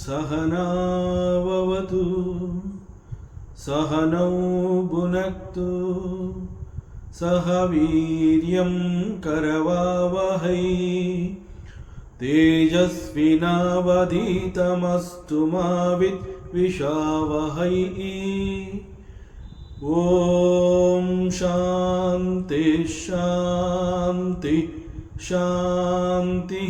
सहनाववतु सहनौ भुनक्तु सह वीर्यं करवावहै तेजस्विनावधीतमस्तु मा विद्विषावहै। ओम शांति शांति ಶಾಂತಿ.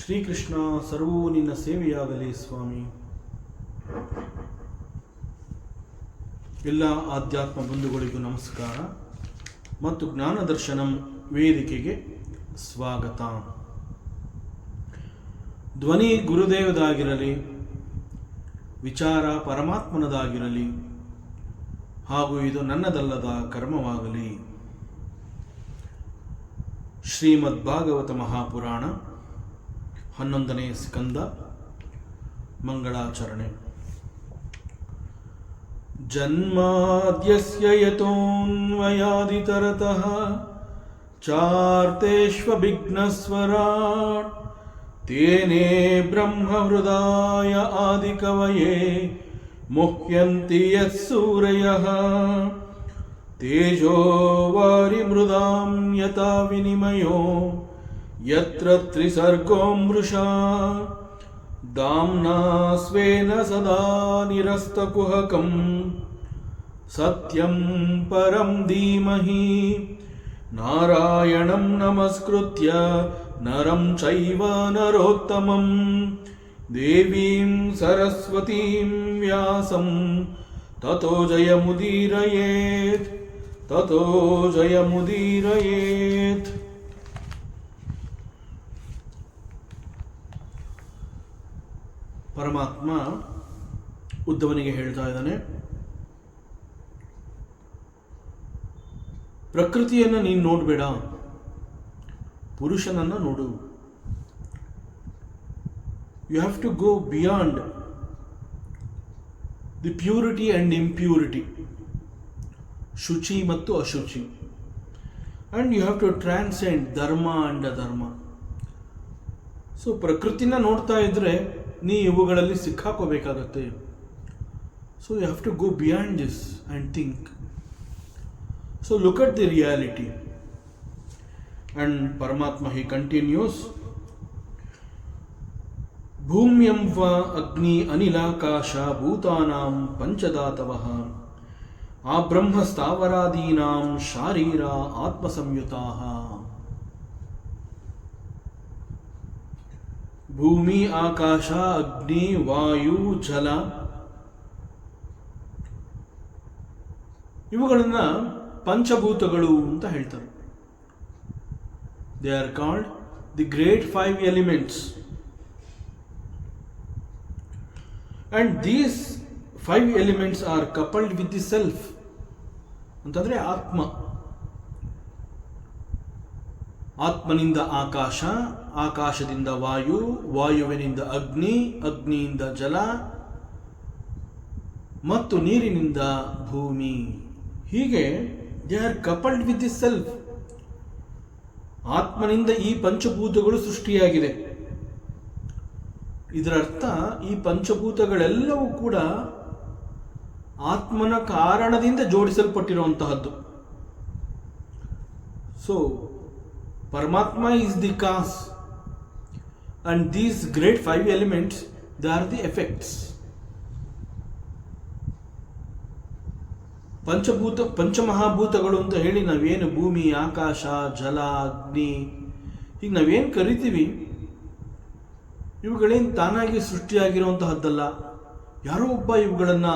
ಶ್ರೀಕೃಷ್ಣ ಸರ್ವೂ ನಿನ್ನ ಸೇವೆಯಾಗಲಿ ಸ್ವಾಮಿ. ಎಲ್ಲ ಆಧ್ಯಾತ್ಮ ಬಂಧುಗಳಿಗೂ ನಮಸ್ಕಾರ ಮತ್ತು ಜ್ಞಾನದರ್ಶನಂ ವೇದಿಕೆಗೆ ಸ್ವಾಗತ. ಧ್ವನಿ ಗುರುದೇವದಾಗಿರಲಿ, ವಿಚಾರ ಪರಮಾತ್ಮನದಾಗಿರಲಿ, ಹಾಗೂ ಇದು ನನ್ನದಲ್ಲದ ಕರ್ಮವಾಗಲಿ. ಶ್ರೀಮದ್ ಭಾಗವತ ಮಹಾಪುರಾಣ 11ನೇ ಸ್ಕಂದ ಮಂಗಳಾಚರಣೆ. ಜನ್ಮಾದ್ಯಸ್ಯ ಯತೋನ್ವಯಾದಿತರತಃ ಚಾರ್ತೇಷ್ವಭಿಘ್ನಸ್ವರಾಟ್ ತೇನೇ ಬ್ರಹ್ಮಹೃದಾಯ ಆದಿಕವಯೇ ಮುಹ್ಯಂತಿ ಯತ್ಸೂರಯಃ ತೇಜೋ ವಾರಿಮೃದಾಂ ಯಥಾ ವಿನಿಮಯೋ ಯತ್ರ ತ್ರಿಸರ್ಗೋ ಮೃಷಾ ದಾಮ್ನಾ ಸ್ವೇನ ಸದಾ ನಿರಸ್ತಕುಹಕಂ ಸತ್ಯಂ ಪರಂ ಧೀಮಹಿ ನಾರಾಯಣಂ ನಮಸ್ಕೃತ್ಯ ನರಂ ಚೈವ ನರೋತ್ತಮಂ ದೇವೀಂ ಸರಸ್ವತೀಂ ವ್ಯಾಸಂ ತತೋ ಜಯಮುದೀರಯೇತ್ ತತೋ ಜಯಮುದೀರಯೇತ್. ಪರಮಾತ್ಮ ಉದ್ಧವನಿಗೆ ಹೇಳ್ತಾ ಇದ್ದಾನೆ, ಪ್ರಕೃತಿಯನ್ನು ನೀನು ನೋಡಬೇಡ, ಪುರುಷನನ್ನು ನೋಡು. You have to go beyond the purity and impurity, ಶುಚಿ ಮತ್ತು ಅಶುಚಿ, and you have to transcend dharma and adharma. So ಪ್ರಕೃತಿನ ನೋಡ್ತಾ ಇದ್ದರೆ ನೀ ಇವುಗಳಲ್ಲಿ ಸಿಕ್ಕಾಕೋಬೇಕಾಗತ್ತೆ. So you have to go beyond this and think. So look at the reality. And Paramatma he continuous, ಭೂಮ್ಯಂ ವ ಅಗ್ನಿ ಅನಿಲಾಕಾಶ ಭೂತಾನಾಂ ಪಂಚಧಾತವಃ ಆ ಬ್ರಹ್ಮ ಸ್ಥಾವರಾದೀನಾಂ ಶಾರೀರ ಆತ್ಮಸಂಯುತಾಃ. ಭೂಮಿ, ಆಕಾಶ, ಅಗ್ನಿ, ವಾಯು, ಜಲ ಇವುಗಳನ್ನು ಪಂಚಭೂತಗಳು ಅಂತ ಹೇಳ್ತಾರೆ. They are called the great 5 elements. And these 5 elements are coupled with the self. ಅಂತಂದರೆ ಆತ್ಮ. ಆತ್ಮನಿಂದ ಆಕಾಶ, ಆಕಾಶದಿಂದ ವಾಯು, ವಾಯುವಿನಿಂದ ಅಗ್ನಿ, ಅಗ್ನಿಯಿಂದ ಜಲ ಮತ್ತು ನೀರಿನಿಂದ ಭೂಮಿ. ಹೀಗೆ they are coupled with the self. ಆತ್ಮನಿಂದ ಈ ಪಂಚಭೂತಗಳು ಸೃಷ್ಟಿಯಾಗಿದೆ. ಇದರ ಅರ್ಥ ಈ ಪಂಚಭೂತಗಳೆಲ್ಲವೂ ಕೂಡ ಆತ್ಮನ ಕಾರಣದಿಂದ ಜೋಡಿಸಲ್ಪಟ್ಟಿರುವಂತಹದ್ದು. So Paramatma is the cause and these great 5 elements they are the effects. ಪಂಚಮಹಾಭೂತಗಳು ಅಂತ ಹೇಳಿ ನಾವೇನು ಭೂಮಿ, ಆಕಾಶ, ಜಲ, ಅಗ್ನಿ ಹೀಗೆ ನಾವೇನು ಕರಿತೀವಿ, ಇವುಗಳೇನು ತಾನಾಗಿ ಸೃಷ್ಟಿಯಾಗಿರುವಂತಹದ್ದಲ್ಲ. ಯಾರೋ ಒಬ್ಬ ಇವುಗಳನ್ನು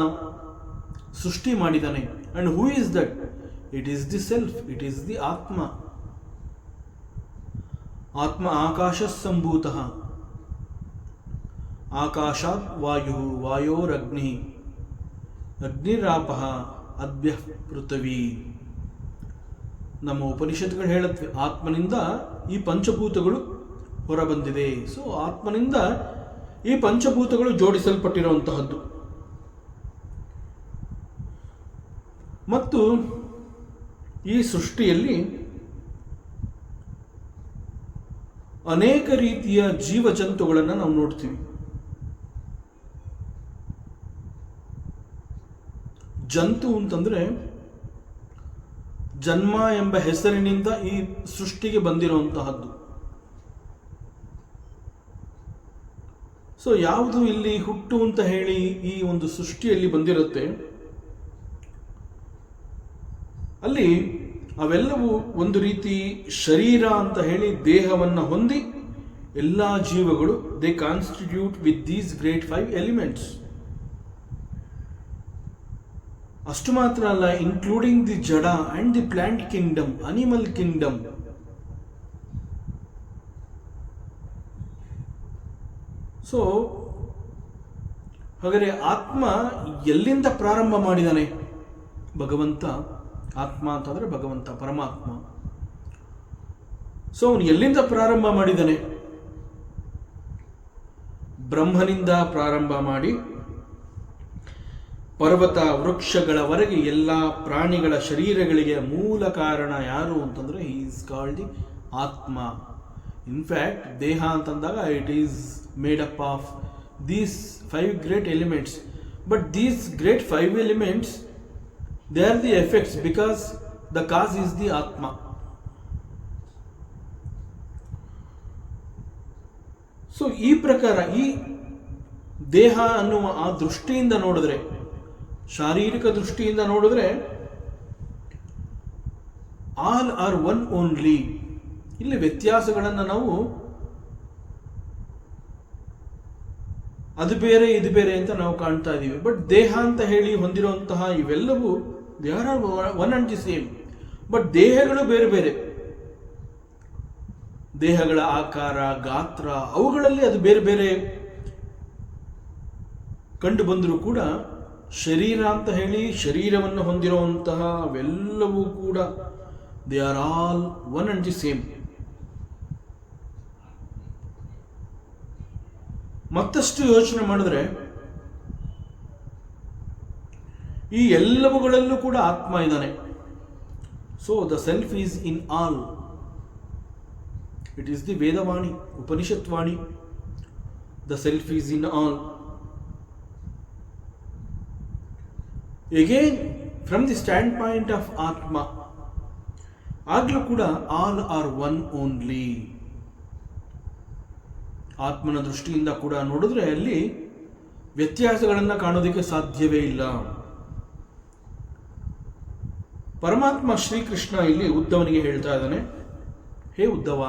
ಸೃಷ್ಟಿ ಮಾಡಿದ್ದಾನೆ. And who is that? It is the self, it is the ಆತ್ಮ. ಆತ್ಮ ಆಕಾಶ ಸಂಭೂತಃ, ಆಕಾಶಾತ್ ವಾಯು, ವಾಯೋರಗ್ನಿ, ಅಗ್ನಿರಾಪಃ, ಅದ್ಭ್ಯ ಪೃಥ್ವಿ. ನಮ್ಮ ಉಪನಿಷತ್ತುಗಳು ಹೇಳುತ್ತವೆ ಆತ್ಮನಿಂದ ಈ ಪಂಚಭೂತಗಳು ಹೊರಬಂದಿದೆ. ಸೊ ಆತ್ಮನಿಂದ ಈ ಪಂಚಭೂತಗಳು ಜೋಡಿಸಲ್ಪಟ್ಟಿರುವಂತಹದ್ದು. ಮತ್ತು ಈ ಸೃಷ್ಟಿಯಲ್ಲಿ ಅನೇಕ ರೀತಿಯ ಜೀವಜಂತುಗಳನ್ನು ನಾವು ನೋಡ್ತೀವಿ. ಜಂತು ಅಂತಂದ್ರೆ ಜನ್ಮ ಎಂಬ ಹೆಸರಿನಿಂದ ಈ ಸೃಷ್ಟಿಗೆ ಬಂದಿರುವಂತಹದ್ದು. ಸೊ ಯಾವುದು ಇಲ್ಲಿ ಹುಟ್ಟು ಅಂತ ಹೇಳಿ ಈ ಒಂದು ಸೃಷ್ಟಿಯಲ್ಲಿ ಬಂದಿರುತ್ತೆ, ಅಲ್ಲಿ ಅವೆಲ್ಲವೂ ಒಂದು ರೀತಿ ಶರೀರ ಅಂತ ಹೇಳಿ ದೇಹವನ್ನು ಹೊಂದಿ ಎಲ್ಲ ಜೀವಗಳು they constitute with these great 5 elements. ಅಷ್ಟು ಮಾತ್ರ ಅಲ್ಲ, ಇನ್ಕ್ಲೂಡಿಂಗ್ ದಿ ಜಡ and the plant Kingdom, animal Kingdom. So ಹಾಗಾದರೆ ಆತ್ಮ ಎಲ್ಲಿಂದ ಪ್ರಾರಂಭ ಮಾಡಿದಾನೆ? ಭಗವಂತ. ಆತ್ಮ ಅಂತಂದ್ರೆ ಭಗವಂತ, ಪರಮಾತ್ಮ. ಸೊ ಅವನು ಎಲ್ಲಿಂದ ಪ್ರಾರಂಭ ಮಾಡಿದಾನೆ? ಬ್ರಹ್ಮನಿಂದ ಪ್ರಾರಂಭ ಮಾಡಿ ಪರ್ವತ ವೃಕ್ಷಗಳವರೆಗೆ ಎಲ್ಲ ಪ್ರಾಣಿಗಳ ಶರೀರಗಳಿಗೆ ಮೂಲ ಕಾರಣ ಯಾರು ಅಂತಂದ್ರೆ ಈಸ್ ಕಾಲ್ಡ್ ದಿ ಆತ್ಮ. ಇನ್ಫ್ಯಾಕ್ಟ್ ದೇಹ ಅಂತಂದಾಗ it is made up of these 5 great elements. But these great 5 elements they are the effects because the cos is the ಆತ್ಮ. ಸೊ ಈ ಪ್ರಕಾರ ಈ ದೇಹ ಅನ್ನುವ ಆ ದೃಷ್ಟಿಯಿಂದ ನೋಡಿದ್ರೆ, ಶಾರೀರಿಕ ದೃಷ್ಟಿಯಿಂದ ನೋಡಿದ್ರೆ ಆಲ್ ಆರ್ ಒನ್ ಓನ್ಲಿ. ಇಲ್ಲಿ ವ್ಯತ್ಯಾಸಗಳನ್ನು ನಾವು ಅದು ಬೇರೆ ಇದು ಬೇರೆ ಅಂತ ನಾವು ಕಾಣ್ತಾ ಇದ್ದೀವಿ. ಬಟ್ ದೇಹ ಅಂತ ಹೇಳಿ ಹೊಂದಿರುವಂತಹ ಇವೆಲ್ಲವೂ they are one and the same. But ದೇಹಗಳು ಬೇರೆ ಬೇರೆ. ದೇಹಗಳ ಆಕಾರ, ಗಾತ್ರ, ಅವುಗಳಲ್ಲಿ ಅದು ಬೇರೆ ಬೇರೆ ಕಂಡು ಬಂದರೂ ಕೂಡ ಶರೀರ ಅಂತ ಹೇಳಿ ಶರೀರವನ್ನು ಹೊಂದಿರುವಂತಹ ಅವೆಲ್ಲವೂ ಕೂಡ they are all one and the same. ಮತ್ತಷ್ಟು ಯೋಚನೆ ಮಾಡಿದ್ರೆ ಈ ಎಲ್ಲವುಗಳಲ್ಲೂ ಕೂಡ ಆತ್ಮ ಇದ್ದಾನೆ. So the self is in all. It is the Vedavani, Upanishad vani. The self is in all. Again, from the standpoint of Atma, ಆಗಲೂ ಕೂಡ ಆಲ್ ಆರ್ ಒನ್ ಓನ್ಲಿ. ಆತ್ಮನ ದೃಷ್ಟಿಯಿಂದ ಕೂಡ ನೋಡಿದ್ರೆ ಅಲ್ಲಿ ವ್ಯತ್ಯಾಸಗಳನ್ನು ಕಾಣೋದಕ್ಕೆ ಸಾಧ್ಯವೇ ಇಲ್ಲ. ಪರಮಾತ್ಮ ಶ್ರೀಕೃಷ್ಣ ಇಲ್ಲಿ ಉದ್ಧವನಿಗೆ ಹೇಳ್ತಾ ಇದ್ದಾನೆ, ಹೇ ಉದ್ಧವ,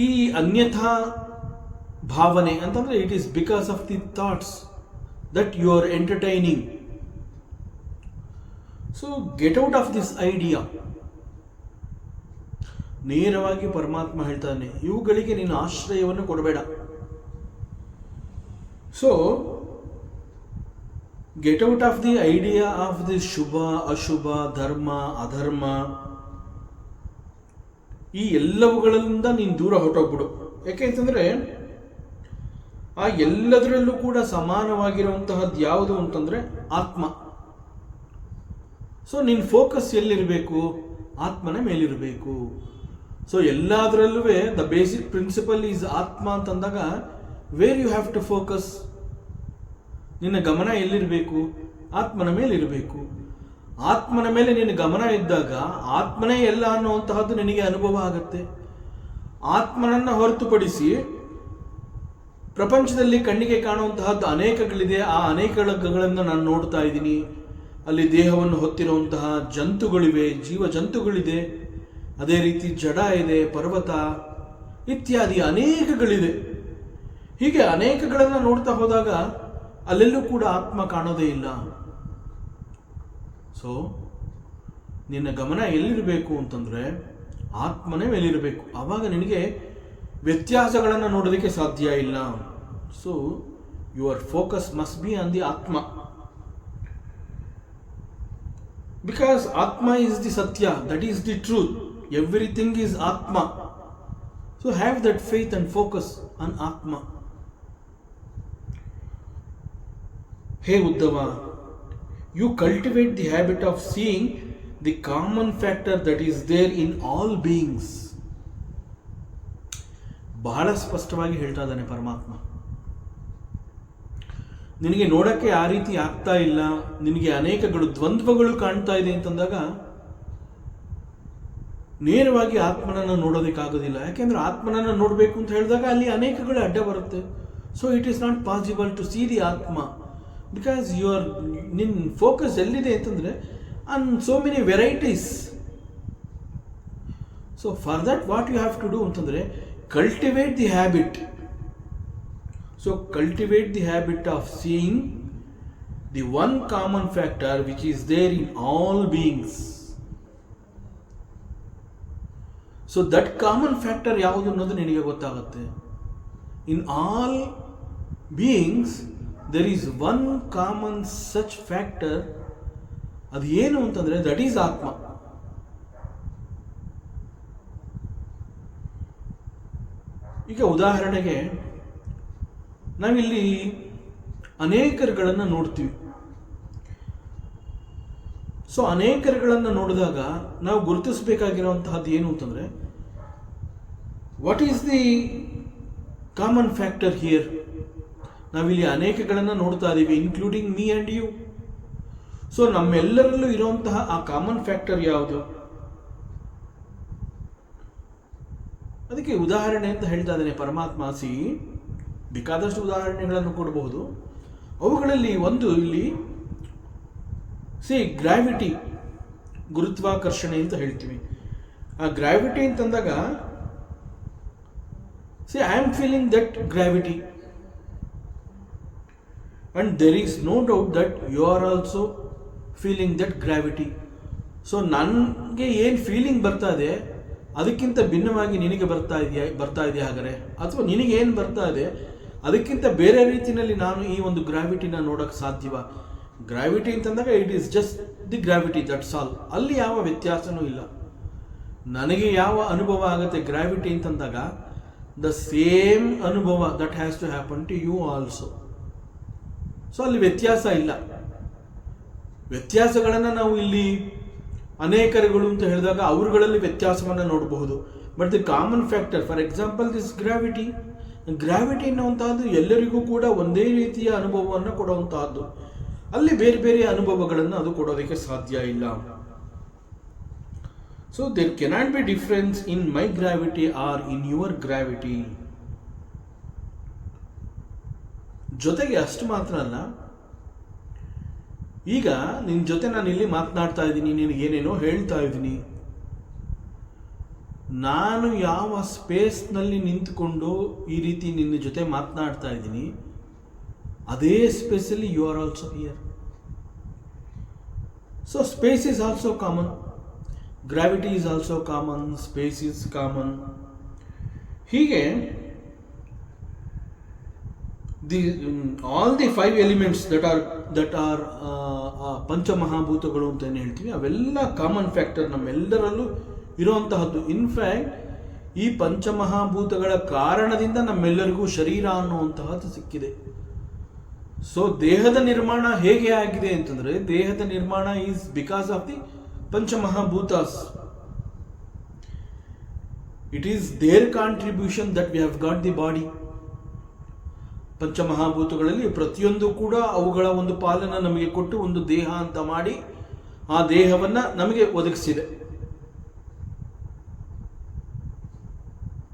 ಈ ಅನ್ಯಥಾ ಭಾವನೆ ಅಂತಂದ್ರೆ it is because of the thoughts that you are entertaining. So get out of this idea. ನೇರವಾಗಿ ಪರಮಾತ್ಮ ಹೇಳ್ತಾನೆ, ಇವುಗಳಿಗೆ ನೀನು ಆಶ್ರಯವನ್ನು ಕೊಡಬೇಡ. So get out of the idea of the shubha ashubha, dharma ಅಧರ್ಮ, ಈ ಎಲ್ಲವುಗಳಿಂದ ನೀನು ದೂರ ಹೊರಟೋಗ್ಬಿಡು. ಯಾಕೆಂತಂದ್ರೆ ಆ ಎಲ್ಲದರಲ್ಲೂ ಕೂಡ ಸಮಾನವಾಗಿರುವಂತಹದ್ದು ಯಾವುದು ಅಂತಂದ್ರೆ ಆತ್ಮ. ಸೊ ನಿನ್ನ ಫೋಕಸ್ ಎಲ್ಲಿರಬೇಕು? ಆತ್ಮನ ಮೇಲಿರಬೇಕು. ಸೊ ಎಲ್ಲದರಲ್ಲೂ ದ ಬೇಸಿಕ್ ಪ್ರಿನ್ಸಿಪಲ್ ಈಸ್ ಆತ್ಮ ಅಂತಂದಾಗ where you have to focus. ನಿನ್ನ ಗಮನ ಎಲ್ಲಿರಬೇಕು? ಆತ್ಮನ ಮೇಲಿರಬೇಕು. ಆತ್ಮನ ಮೇಲೆ ನಿನ್ನ ಗಮನ ಇದ್ದಾಗ ಆತ್ಮನೇ ಎಲ್ಲ ಅನ್ನುವಂತಹದ್ದು ನಿನಗೆ ಅನುಭವ ಆಗುತ್ತೆ. ಆತ್ಮನನ್ನ ಹೊರತುಪಡಿಸಿ ಪ್ರಪಂಚದಲ್ಲಿ ಕಣ್ಣಿಗೆ ಕಾಣುವಂತಹದ್ದು ಅನೇಕಗಳಿದೆ. ಆ ಅನೇಕಗಳನ್ನು ನಾನು ನೋಡ್ತಾ ಇದ್ದೀನಿ. ಅಲ್ಲಿ ದೇಹವನ್ನು ಹೊತ್ತಿರುವಂತಹ ಜಂತುಗಳಿವೆ, ಜೀವ ಜಂತುಗಳಿದೆ. ಅದೇ ರೀತಿ ಜಡ ಇದೆ, ಪರ್ವತ ಇತ್ಯಾದಿ ಅನೇಕಗಳಿದೆ. ಹೀಗೆ ಅನೇಕಗಳನ್ನು ನೋಡ್ತಾ ಹೋದಾಗ ಅಲ್ಲೆಲ್ಲೂ ಕೂಡ ಆತ್ಮ ಕಾಣೋದೇ ಇಲ್ಲ. ಸೊ ನಿನ್ನ ಗಮನ ಎಲ್ಲಿರಬೇಕು ಅಂತಂದರೆ ಆತ್ಮನೇ ಮೇಲಿರಬೇಕು. ಆವಾಗ ನಿನಗೆ ವ್ಯತ್ಯಾಸಗಳನ್ನು ನೋಡೋದಕ್ಕೆ ಸಾಧ್ಯ ಇಲ್ಲ. So your focus must be on the atma, because atma is the satya, that is the truth, everything is atma. So have that faith and focus on atma. ಹೇ Uddhava, you cultivate the habit of seeing the common factor that is there in all beings. ಬಹಳ ಸ್ಪಷ್ಟವಾಗಿ ಹೇಳ್ತಾ ಇದ್ದಾನೆ ಪರಮಾತ್ಮ. ನಿನಗೆ ನೋಡಕ್ಕೆ ಆ ರೀತಿ ಆಗ್ತಾ ಇಲ್ಲ, ನಿನಗೆ ಅನೇಕಗಳು ದ್ವಂದ್ವಗಳು ಕಾಣ್ತಾ ಇದೆ ಅಂತಂದಾಗ ನೇರವಾಗಿ ಆತ್ಮನನ್ನು ನೋಡೋದಕ್ಕಾಗೋದಿಲ್ಲ. ಯಾಕೆಂದ್ರೆ ಆತ್ಮನನ್ನು ನೋಡಬೇಕು ಅಂತ ಹೇಳಿದಾಗ ಅಲ್ಲಿ ಅನೇಕಗಳು ಅಡ್ಡ ಬರುತ್ತೆ. So it is not possible to see the atma, because ನಿನ್ನ ಫೋಕಸ್ ಎಲ್ಲಿದೆ ಅಂತಂದರೆ on so many varieties. So for that what you have to do ಅಂತಂದರೆ cultivate the habit. So cultivate the habit of seeing the one common factor which is there in all beings. So that common factor ಯಾವುದು ಅನ್ನೋದು ನಿನಗೆ ಗೊತ್ತಾಗುತ್ತೆ. In all beings there is one common such factor. ಅದು ಏನು ಅಂತಂದರೆ that is ಆತ್ಮ. ಈಗ ಉದಾಹರಣೆಗೆ ನಾವಿಲ್ಲಿ ಅನೇಕರುಗಳನ್ನು ನೋಡ್ತೀವಿ. ಸೊ ಅನೇಕರುಗಳನ್ನು ನೋಡಿದಾಗ ನಾವು ಗುರುತಿಸಬೇಕಾಗಿರುವಂತಹದ್ದು ಏನು ಅಂತಂದರೆ what is the common factor here. ನಾವಿಲ್ಲಿ ಅನೇಕಗಳನ್ನು ನೋಡ್ತಾ ಇದ್ದೀವಿ, including me and you. So ನಮ್ಮೆಲ್ಲರಲ್ಲೂ ಇರುವಂತಹ ಆ ಕಾಮನ್ ಫ್ಯಾಕ್ಟರ್ ಯಾವುದು? ಅದಕ್ಕೆ ಉದಾಹರಣೆ ಅಂತ ಹೇಳ್ತಾ ಇದ್ದಾನೆ ಪರಮಾತ್ಮ. ಬೇಕಾದಷ್ಟು ಉದಾಹರಣೆಗಳನ್ನು ಕೊಡಬಹುದು. ಅವುಗಳಲ್ಲಿ ಒಂದು ಇಲ್ಲಿ ಗ್ರಾವಿಟಿ, ಗುರುತ್ವಾಕರ್ಷಣೆ ಅಂತ ಹೇಳ್ತೀವಿ. ಆ ಗ್ರಾವಿಟಿ ಅಂತಂದಾಗ I am feeling that gravity and there is no doubt that you are also feeling that gravity. So ನನಗೆ ಏನು ಫೀಲಿಂಗ್ ಬರ್ತಾ ಇದೆ ಅದಕ್ಕಿಂತ ಭಿನ್ನವಾಗಿ ನಿನಗೆ ಬರ್ತಾ ಇದೆಯಾ ಹಾಗಾದರೆ, ಅಥವಾ ನಿನಗೇನು ಬರ್ತಾ ಇದೆ ಅದಕ್ಕಿಂತ ಬೇರೆ ರೀತಿಯಲ್ಲಿ ನಾನು ಈ ಒಂದು ಗ್ರಾವಿಟಿನ ನೋಡೋಕ್ಕೆ ಸಾಧ್ಯವ? ಗ್ರಾವಿಟಿ ಅಂತಂದಾಗ it is just the gravity, that's all. ಅಲ್ಲಿ ಯಾವ ವ್ಯತ್ಯಾಸನೂ ಇಲ್ಲ. ನನಗೆ ಯಾವ ಅನುಭವ ಆಗುತ್ತೆ ಗ್ರಾವಿಟಿ ಅಂತಂದಾಗ ದ ಸೇಮ್ ಅನುಭವ that has to happen to you also. So ಅಲ್ಲಿ ವ್ಯತ್ಯಾಸ ಇಲ್ಲ. ವ್ಯತ್ಯಾಸಗಳನ್ನು ನಾವು ಇಲ್ಲಿ ಅನೇಕರುಗಳು ಅಂತ ಹೇಳಿದಾಗ ಅವರುಗಳಲ್ಲಿ ವ್ಯತ್ಯಾಸವನ್ನು ನೋಡಬಹುದು. But the common factor, for example this gravity ಅನ್ನುವಂತಹದ್ದು ಎಲ್ಲರಿಗೂ ಕೂಡ ಒಂದೇ ರೀತಿಯ ಅನುಭವವನ್ನು ಕೊಡುವಂತಹದ್ದು. ಅಲ್ಲಿ ಬೇರೆ ಬೇರೆ ಅನುಭವಗಳನ್ನು ಅದು ಕೊಡೋದಕ್ಕೆ ಸಾಧ್ಯ ಇಲ್ಲ. So there cannot be difference in my gravity or in your gravity. ಜೊತೆಗೆ ಅಷ್ಟು ಮಾತ್ರ ಅಲ್ಲ, ಈಗ ನಿನ್ನ ಜೊತೆ ನಾನು ಇಲ್ಲಿ ಮಾತನಾಡ್ತಾ ಇದ್ದೀನಿ, ನಿನಗೇನೇನೋ ಹೇಳ್ತಾ ಇದ್ದೀನಿ. ನಾನು ಯಾವ ಸ್ಪೇಸ್ನಲ್ಲಿ ನಿಂತುಕೊಂಡು ಈ ರೀತಿ ನಿನ್ನ ಜೊತೆ ಮಾತನಾಡ್ತಾ ಇದ್ದೀನಿ, ಅದೇ ಸ್ಪೇಸಲ್ಲಿ you are also here. So space is also common, gravity is also common, space is common. ಹೀಗೆ all the 5 elements that are ಪಂಚಮಹಾಭೂತಗಳು ಅಂತ ಏನು ಹೇಳ್ತೀವಿ, ಅವೆಲ್ಲ ಕಾಮನ್ ಫ್ಯಾಕ್ಟರ್ ನಮ್ಮೆಲ್ಲರಲ್ಲೂ ಇರುವಂತಹದ್ದು. ಇನ್ಫ್ಯಾಕ್ಟ್ ಈ ಪಂಚಮಹಾಭೂತಗಳ ಕಾರಣದಿಂದ ನಮ್ಮೆಲ್ಲರಿಗೂ ಶರೀರ ಅನ್ನುವಂತಹದ್ದು ಸಿಕ್ಕಿದೆ. ಸೊ ದೇಹದ ನಿರ್ಮಾಣ ಹೇಗೆ ಆಗಿದೆ ಅಂತಂದರೆ, ದೇಹದ ನಿರ್ಮಾಣ is because of the panchamahabhutas. It is their contribution that we have got the body. ಪಂಚಮಹಾಭೂತಗಳಲ್ಲಿ ಪ್ರತಿಯೊಂದು ಕೂಡ ಅವುಗಳ ಒಂದು ಪಾಲನ್ನು ನಮಗೆ ಕೊಟ್ಟು ಒಂದು ದೇಹ ಅಂತ ಮಾಡಿ ಆ ದೇಹವನ್ನು ನಮಗೆ ಒದಗಿಸಿದೆ.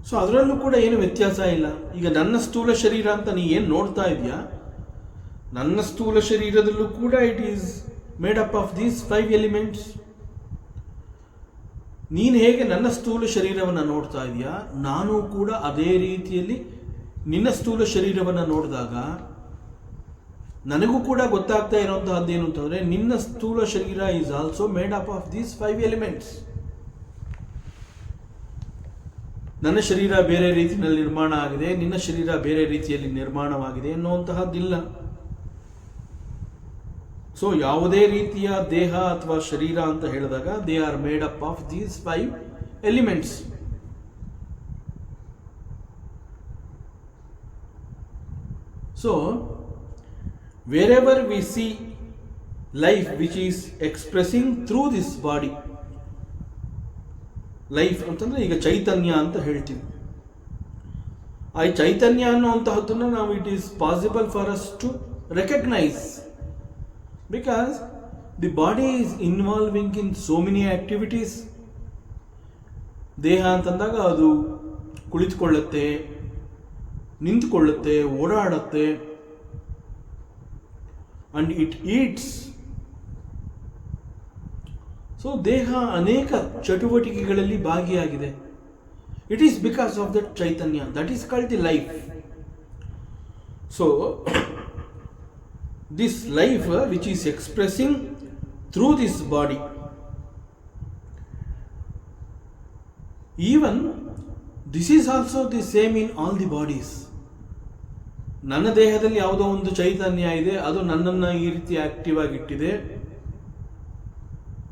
ಸೊ ಅದರಲ್ಲೂ ಕೂಡ ಏನು ವ್ಯತ್ಯಾಸ ಇಲ್ಲ. ಈಗ ನನ್ನ ಸ್ಥೂಲ ಶರೀರ ಅಂತ ನೀ ಏನು ನೋಡ್ತಾ ಇದೆಯಾ, ನನ್ನ ಸ್ಥೂಲ ಶರೀರದಲ್ಲೂ ಕೂಡ it is made up of these 5 elements. ನೀನು ಹೇಗೆ ನನ್ನ ಸ್ಥೂಲ ಶರೀರವನ್ನು ನೋಡ್ತಾ ಇದೆಯಾ, ನಾನು ಕೂಡ ಅದೇ ರೀತಿಯಲ್ಲಿ ನಿನ್ನ ಸ್ಥೂಲ ಶರೀರವನ್ನು ನೋಡಿದಾಗ ನನಗೂ ಕೂಡ ಗೊತ್ತಾಗ್ತಾ ಇರೋಂತಹದ್ದು ಏನು ಅಂತಂದರೆ, ನಿನ್ನ ಸ್ಥೂಲ ಶರೀರ is also made up of these 5 elements. ನನ್ನ ಶರೀರ ಬೇರೆ ರೀತಿಯಲ್ಲಿ ನಿರ್ಮಾಣ ಆಗಿದೆ, ನಿನ್ನ ಶರೀರ ಬೇರೆ ರೀತಿಯಲ್ಲಿ ನಿರ್ಮಾಣವಾಗಿದೆ ಎನ್ನುವಂತಹದ್ದಿಲ್ಲ. ಸೊ ಯಾವುದೇ ರೀತಿಯ ದೇಹ ಅಥವಾ ಶರೀರ ಅಂತ ಹೇಳಿದಾಗ they are made up of these 5 elements. So wherever we see life which is expressing through this body, life ಅಂತಂದ್ರೆ ಈಗ ಚೈತನ್ಯ ಅಂತ ಹೇಳ್ತೀವಿ. ಆ ಚೈತನ್ಯ ಅನ್ನುವಂತಹದ್ದನ್ನು ನಾವು it is possible for us to recognise, because the body is involving in so many activities. ದೇಹ ಅಂತಂದಾಗ ಅದು ಕುಳಿತುಕೊಳ್ಳುತ್ತೆ, ನಿಂತುಕೊಳ್ಳುತ್ತೆ, ಓಡಾಡುತ್ತೆ, and it eats. ಸೊ ದೇಹ ಅನೇಕ ಚಟುವಟಿಕೆಗಳಲ್ಲಿ ಭಾಗಿಯಾಗಿದೆ. It is because of that chaitanya, that is called the life. So this life which is expressing through this body, even this is also the same in all the bodies. ನನ್ನ ದೇಹದಲ್ಲಿ ಯಾವುದೋ ಒಂದು ಚೈತನ್ಯ ಇದೆ, ಅದು ನನ್ನನ್ನು ಈ ರೀತಿ ಆಕ್ಟಿವ್ ಆಗಿಟ್ಟಿದೆ.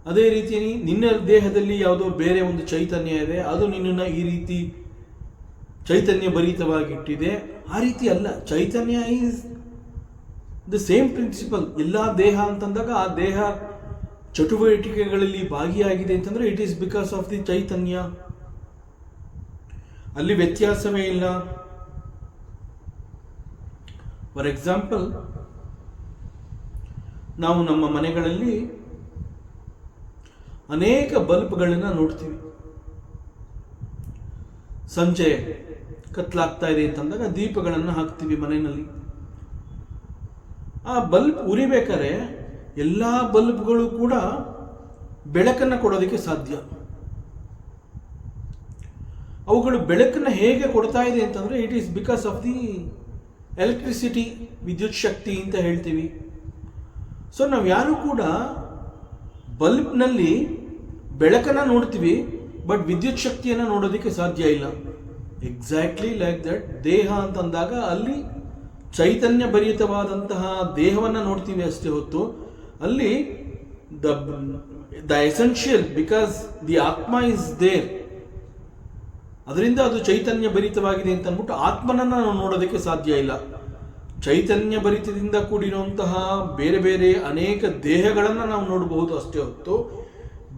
ಅದೇ ರೀತಿ ನಿನ್ನ ದೇಹದಲ್ಲಿ ಯಾವುದೋ ಬೇರೆ ಒಂದು ಚೈತನ್ಯ ಇದೆ, ಅದು ನಿನ್ನನ್ನು ಈ ರೀತಿ ಚೈತನ್ಯ ಭರಿತವಾಗಿಟ್ಟಿದೆ. ಆ ರೀತಿ ಅಲ್ಲ, chaitanya is the same principle. ಎಲ್ಲ ದೇಹ ಅಂತಂದಾಗ ಆ ದೇಹ ಚಟುವಟಿಕೆಗಳಲ್ಲಿ ಭಾಗಿಯಾಗಿದೆ ಅಂತಂದರೆ it is because of the chaitanya. ಅಲ್ಲಿ ವ್ಯತ್ಯಾಸವೇ ಇಲ್ಲ. ಫಾರ್ ಎಕ್ಸಾಂಪಲ್, ನಾವು ನಮ್ಮ ಮನೆಗಳಲ್ಲಿ ಅನೇಕ ಬಲ್ಬ್ಗಳನ್ನು ನೋಡ್ತೀವಿ. ಸಂಜೆ ಕತ್ಲಾಗ್ತಾ ಇದೆ ಅಂತಂದಾಗ ದೀಪಗಳನ್ನು ಹಾಕ್ತೀವಿ ಮನೆಯಲ್ಲಿ. ಆ ಬಲ್ಬ್ ಉರಿಬೇಕಾದ್ರೆ ಎಲ್ಲ ಬಲ್ಬ್ಗಳು ಕೂಡ ಬೆಳಕನ್ನು ಕೊಡೋದಕ್ಕೆ ಸಾಧ್ಯ. ಅವುಗಳು ಬೆಳಕನ್ನು ಹೇಗೆ ಕೊಡ್ತಾ ಇದೆ ಅಂತಂದರೆ it is because of the electricity, ವಿದ್ಯುತ್ ಶಕ್ತಿ ಅಂತ ಹೇಳ್ತೀವಿ. ಸೊ ನಾವು ಯಾರು ಕೂಡ ಬಲ್ಬ್ನಲ್ಲಿ ಬೆಳಕನ್ನು ನೋಡ್ತೀವಿ, ಬಟ್ ವಿದ್ಯುತ್ ಶಕ್ತಿಯನ್ನು ನೋಡೋದಕ್ಕೆ ಸಾಧ್ಯ ಇಲ್ಲ. ಎಕ್ಸಾಕ್ಟ್ಲಿ ಲೈಕ್ ದಟ್ ದೇಹ ಅಂತಂದಾಗ ಅಲ್ಲಿ ಚೈತನ್ಯ ಭರಿತವಾದಂತಹ ದೇಹವನ್ನು ನೋಡ್ತೀವಿ ಅಷ್ಟೇ ಹೊತ್ತು ಅಲ್ಲಿ ದ ಎಸೆನ್ಷಿಯಲ್, ಬಿಕಾಸ್ ದಿ ಆತ್ಮ ಇಸ್ ದೇರ್, ಅದರಿಂದ ಅದು ಚೈತನ್ಯ ಭರಿತವಾಗಿದೆ ಅಂತ ಅಂದ್ಬಿಟ್ಟು ಆತ್ಮನನ್ನು ನಾವು ನೋಡೋದಕ್ಕೆ ಸಾಧ್ಯ ಇಲ್ಲ. ಚೈತನ್ಯ ಭರಿತದಿಂದ ಕೂಡಿರುವಂತಹ ಬೇರೆ ಬೇರೆ ಅನೇಕ ದೇಹಗಳನ್ನು ನಾವು ನೋಡಬಹುದು ಅಷ್ಟೇ ಹೊತ್ತು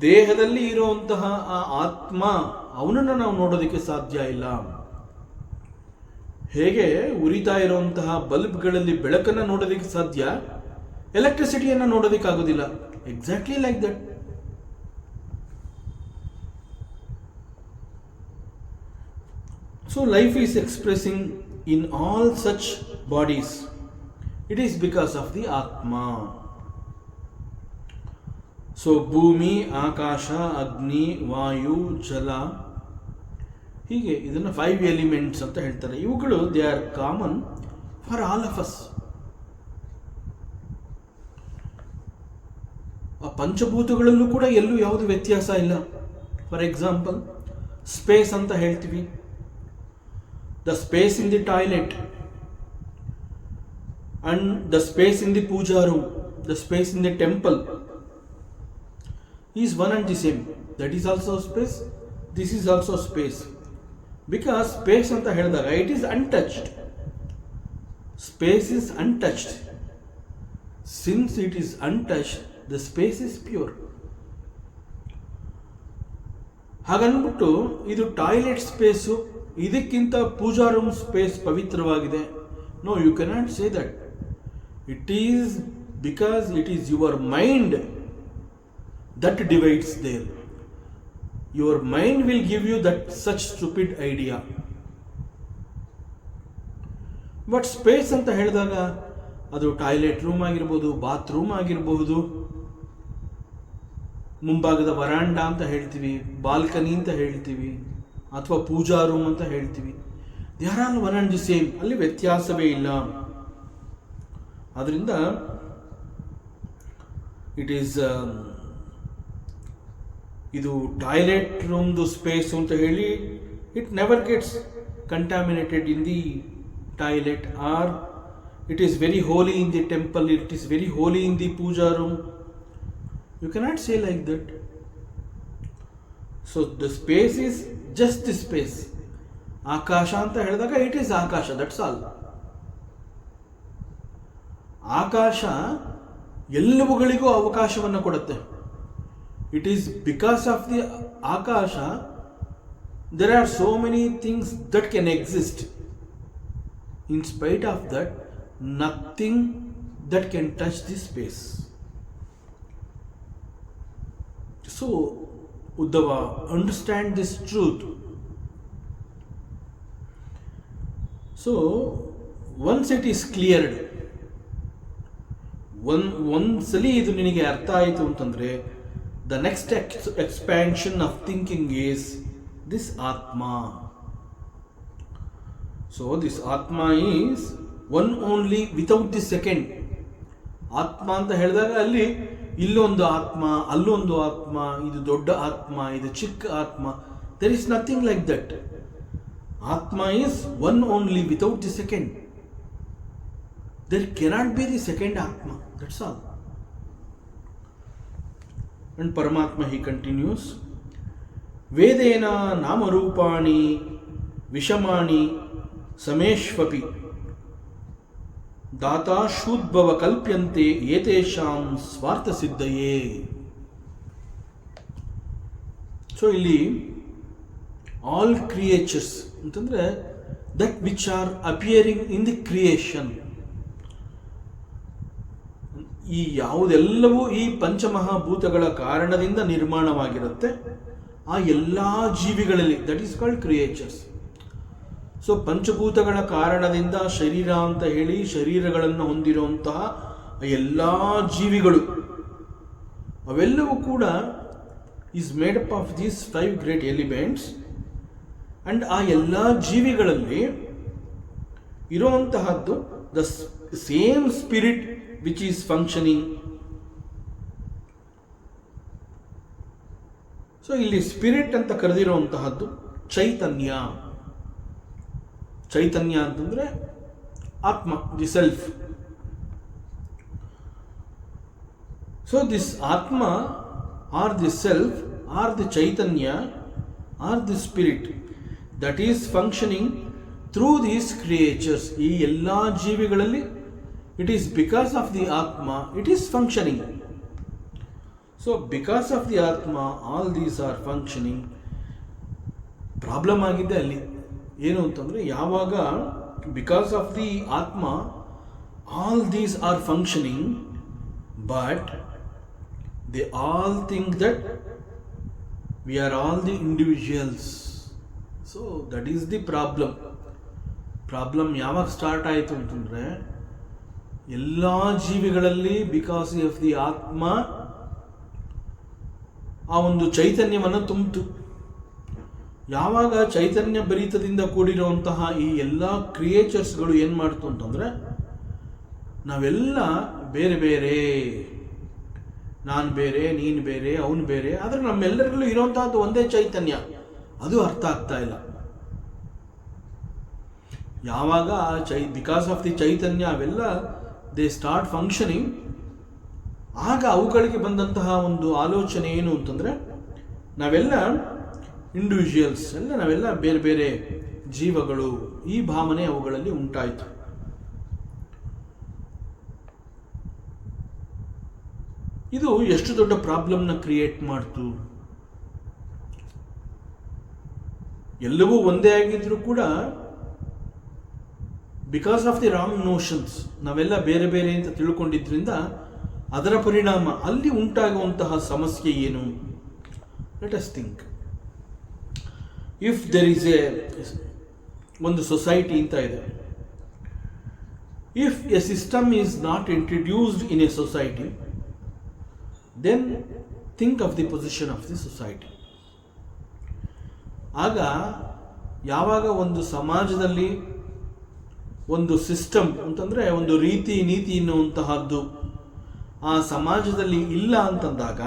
ದೇಹದಲ್ಲಿ ಇರುವಂತಹ ಆ ಆತ್ಮ ಅವನನ್ನು ನಾವು ನೋಡೋದಕ್ಕೆ ಸಾಧ್ಯ ಇಲ್ಲ. ಹೇಗೆ ಉರಿತಾ ಇರುವಂತಹ ಬಲ್ಬ್ಗಳಲ್ಲಿ ಬೆಳಕನ್ನು ನೋಡೋದಕ್ಕೆ ಸಾಧ್ಯ, ಎಲೆಕ್ಟ್ರಿಸಿಟಿಯನ್ನು ನೋಡೋದಕ್ಕಾಗೋದಿಲ್ಲ. Exactly like that. So life is expressing in all such bodies. It is because of the Atma. So ಭೂಮಿ, ಆಕಾಶ, ಅಗ್ನಿ, ವಾಯು, ಜಲ, ಹೀಗೆ ಇದನ್ನು 5 ಎಲಿಮೆಂಟ್ಸ್ ಅಂತ ಹೇಳ್ತಾರೆ. ಇವುಗಳು they are common for all of us. ಆ ಪಂಚಭೂತಗಳಲ್ಲೂ ಕೂಡ ಎಲ್ಲೂ ಯಾವುದು ವ್ಯತ್ಯಾಸ ಇಲ್ಲ. ಫಾರ್ ಎಕ್ಸಾಂಪಲ್, ಸ್ಪೇಸ್ ಅಂತ ಹೇಳ್ತೀವಿ. The space in the toilet and the space in the puja room, the space in the temple is one and the same. That is also space, this is also space. Because space anta ಹೇಳಿದಾಗ it is untouched. Space is untouched. Since it is untouched, the space is pure. ಹಾಗನ್ಬಿಟ್ಟು ಇದು toilet space, ಇದಕ್ಕಿಂತ puja room space ಪವಿತ್ರವಾಗಿದೆ. No, you cannot say that. It is because it is your mind that divides there. Your mind will give you that such stupid idea. But space ಅಂತ ಹೇಳಿದಾಗ ಅದು toilet room ಆಗಿರ್ಬೋದು, bathroom ಆಗಿರಬಹುದು, ಮುಂಭಾಗದ veranda ಅಂತ ಹೇಳ್ತೀವಿ, balcony ಅಂತ ಹೇಳ್ತೀವಿ, ಅಥವಾ ಪೂಜಾ ರೂಮ್ ಅಂತ ಹೇಳ್ತೀವಿ. They are all one and the same. ಅಲ್ಲಿ ವ್ಯತ್ಯಾಸವೇ ಇಲ್ಲ. ಆದ್ದರಿಂದ ಇಟ್ ಈಸ್ ಇದು ಟಾಯ್ಲೆಟ್ ರೂಮ್ದು ಸ್ಪೇಸ್ ಅಂತ ಹೇಳಿ it never gets contaminated in the toilet, or it is very holy in the temple, it is very holy in the puja room. You cannot say like that. So the space is just the space. Akasha anta ಹೇಳಿದಾಗ it is Akasha, that's all. ಆಕಾಶ ಎಲ್ಲವುಗಳಿಗೂ ಅವಕಾಶವನ್ನು ಕೊಡುತ್ತೆ. It is because of the Akasha there are so many things that can exist. In spite of that, nothing that can touch this space. So Uddhava, understand this truth. So once it is cleared, ಒಂದ್ಸಲಿ ಇದು ನಿನಗೆ ಅರ್ಥ ಆಯಿತು ಅಂತಂದ್ರೆ, the next expansion of thinking is this Atma. So this Atma is one only without the second. ಆತ್ಮ ಅಂತ ಹೇಳಿದಾಗ ಅಲ್ಲಿ ಇಲ್ಲೊಂದು ಆತ್ಮ, ಅಲ್ಲೊಂದು ಆತ್ಮ, ಇದು ದೊಡ್ಡ ಆತ್ಮ, ಇದು ಚಿಕ್ಕ ಆತ್ಮ. There is nothing like that. Atma is one only without the second. There cannot be the second atma, that's all. And Paramatma he continuous, ವೇದೇನ ನಾಮರೂಪಾಣಿ ವಿಷಮಾಣಿ ಸಮೇಶ್ವಪಿ ದಾತಾ ಶೂದ್ಭವ ಕಲ್ಪ್ಯಂತೆ ಏತೇಷಾಂ ಸ್ವಾರ್ಥ ಸಿದ್ಧಯೇ. ಸೊ ಇಲ್ಲಿ ಆಲ್ ಕ್ರಿಯೇಚರ್ಸ್ ಅಂತಂದ್ರೆ that which or appearing in the creation. ಈ ಯಾವುದೆಲ್ಲವೂ ಈ ಪಂಚಮಹಾಭೂತಗಳ ಕಾರಣದಿಂದ ನಿರ್ಮಾಣವಾಗಿರುತ್ತೆ, ಆ ಎಲ್ಲ ಜೀವಿಗಳಲ್ಲಿ, that is called creatures. So ಪಂಚಭೂತಗಳ ಕಾರಣದಿಂದ ಶರೀರ ಅಂತ ಹೇಳಿ ಶರೀರಗಳನ್ನು ಹೊಂದಿರುವಂತಹ ಎಲ್ಲ ಜೀವಿಗಳು ಅವೆಲ್ಲವೂ ಕೂಡ is made up of these 5 great elements. And ಆ ಎಲ್ಲ ಜೀವಿಗಳಲ್ಲಿ ಇರುವಂತಹದ್ದು the same spirit which is functioning. So ಇಲ್ಲಿ ಸ್ಪಿರಿಟ್ ಅಂತ ಕರೆದಿರುವಂತಹದ್ದು ಚೈತನ್ಯ. ಚೈತನ್ಯ ಅಂತಂದ್ರೆ ಆತ್ಮ, the self. So this atma or the self or the chaitanya or the spirit that is functioning through these creatures. ಈ ಎಲ್ಲ ಜೀವಿಗಳಲ್ಲಿ it is because of the atma it is functioning. So because of the atma all these are functioning. Problem ಆಗಿದೆ ಅಲ್ಲಿ ಏನು ಅಂತಂದರೆ, ಯಾವಾಗ because of the atma all these are functioning but they all think that we are all the individuals. So that is the problem. Problem ಯಾವಾಗ start ಆಯಿತು ಅಂತಂದರೆ, ಎಲ್ಲ ಜೀವಿಗಳಲ್ಲಿ ಬಿಕಾಸ್ ಆಫ್ ದಿ ಆತ್ಮ ಆ ಒಂದು ಚೈತನ್ಯವನ್ನು ತುಂಬಿತು. ಯಾವಾಗ ಚೈತನ್ಯ ಭರಿತದಿಂದ ಕೂಡಿರುವಂತಹ ಈ ಎಲ್ಲ ಕ್ರಿಯೇಚರ್ಸ್ಗಳು ಏನು ಮಾಡ್ತು ಅಂತಂದರೆ, ನಾವೆಲ್ಲ ಬೇರೆ ಬೇರೆ, ನಾನು ಬೇರೆ, ನೀನು ಬೇರೆ, ಅವನು ಬೇರೆ, ಆದರೆ ನಮ್ಮೆಲ್ಲರಿಗೂ ಇರುವಂತಹದ್ದು ಒಂದೇ ಚೈತನ್ಯ. ಅದು ಅರ್ಥ ಆಗ್ತಾ ಇಲ್ಲ. ಯಾವಾಗ ಬಿಕಾಸ್ ಆಫ್ ದಿ ಚೈತನ್ಯ ಅವೆಲ್ಲ ದೇ ಸ್ಟಾರ್ಟ್ ಫಂಕ್ಷನಿಂಗ್, ಆಗ ಅವುಗಳಿಗೆ ಬಂದಂತಹ ಒಂದು ಆಲೋಚನೆ ಏನು ಅಂತಂದರೆ, ನಾವೆಲ್ಲ ಇಂಡಿವಿಜುವಲ್ಸ್, ನಾವೆಲ್ಲ ಬೇರೆ ಬೇರೆ ಜೀವಗಳು, ಈ ಭಾವನೆ ಅವುಗಳಲ್ಲಿ ಉಂಟಾಯಿತು. ಇದು ಎಷ್ಟು ದೊಡ್ಡ ಪ್ರಾಬ್ಲಮ್ನ ಕ್ರಿಯೇಟ್ ಮಾಡ್ತು. ಎಲ್ಲವೂ ಒಂದೇ ಆಗಿದ್ರೂ ಕೂಡ because of the wrong notions, ನಾವೆಲ್ಲ ಬೇರೆ ಬೇರೆ ಅಂತ ತಿಳ್ಕೊಂಡಿದ್ರಿಂದ ಅದರ ಪರಿಣಾಮ ಅಲ್ಲಿ ಉಂಟಾಗುವಂತಹ ಸಮಸ್ಯೆ ಏನು? Let us think. If there is ಒಂದು ಸೊಸೈಟಿ ಅಂತ ಇದೆ, if a system is not introduced in a society, then think of the position of the society. ಆಗ ಯಾವಾಗ ಒಂದು ಸಮಾಜದಲ್ಲಿ ಒಂದು ಸಿಸ್ಟಮ್ ಅಂತಂದರೆ ಒಂದು ರೀತಿ ನೀತಿ ಎನ್ನುವಂತಹದ್ದು ಆ ಸಮಾಜದಲ್ಲಿ ಇಲ್ಲ ಅಂತಂದಾಗ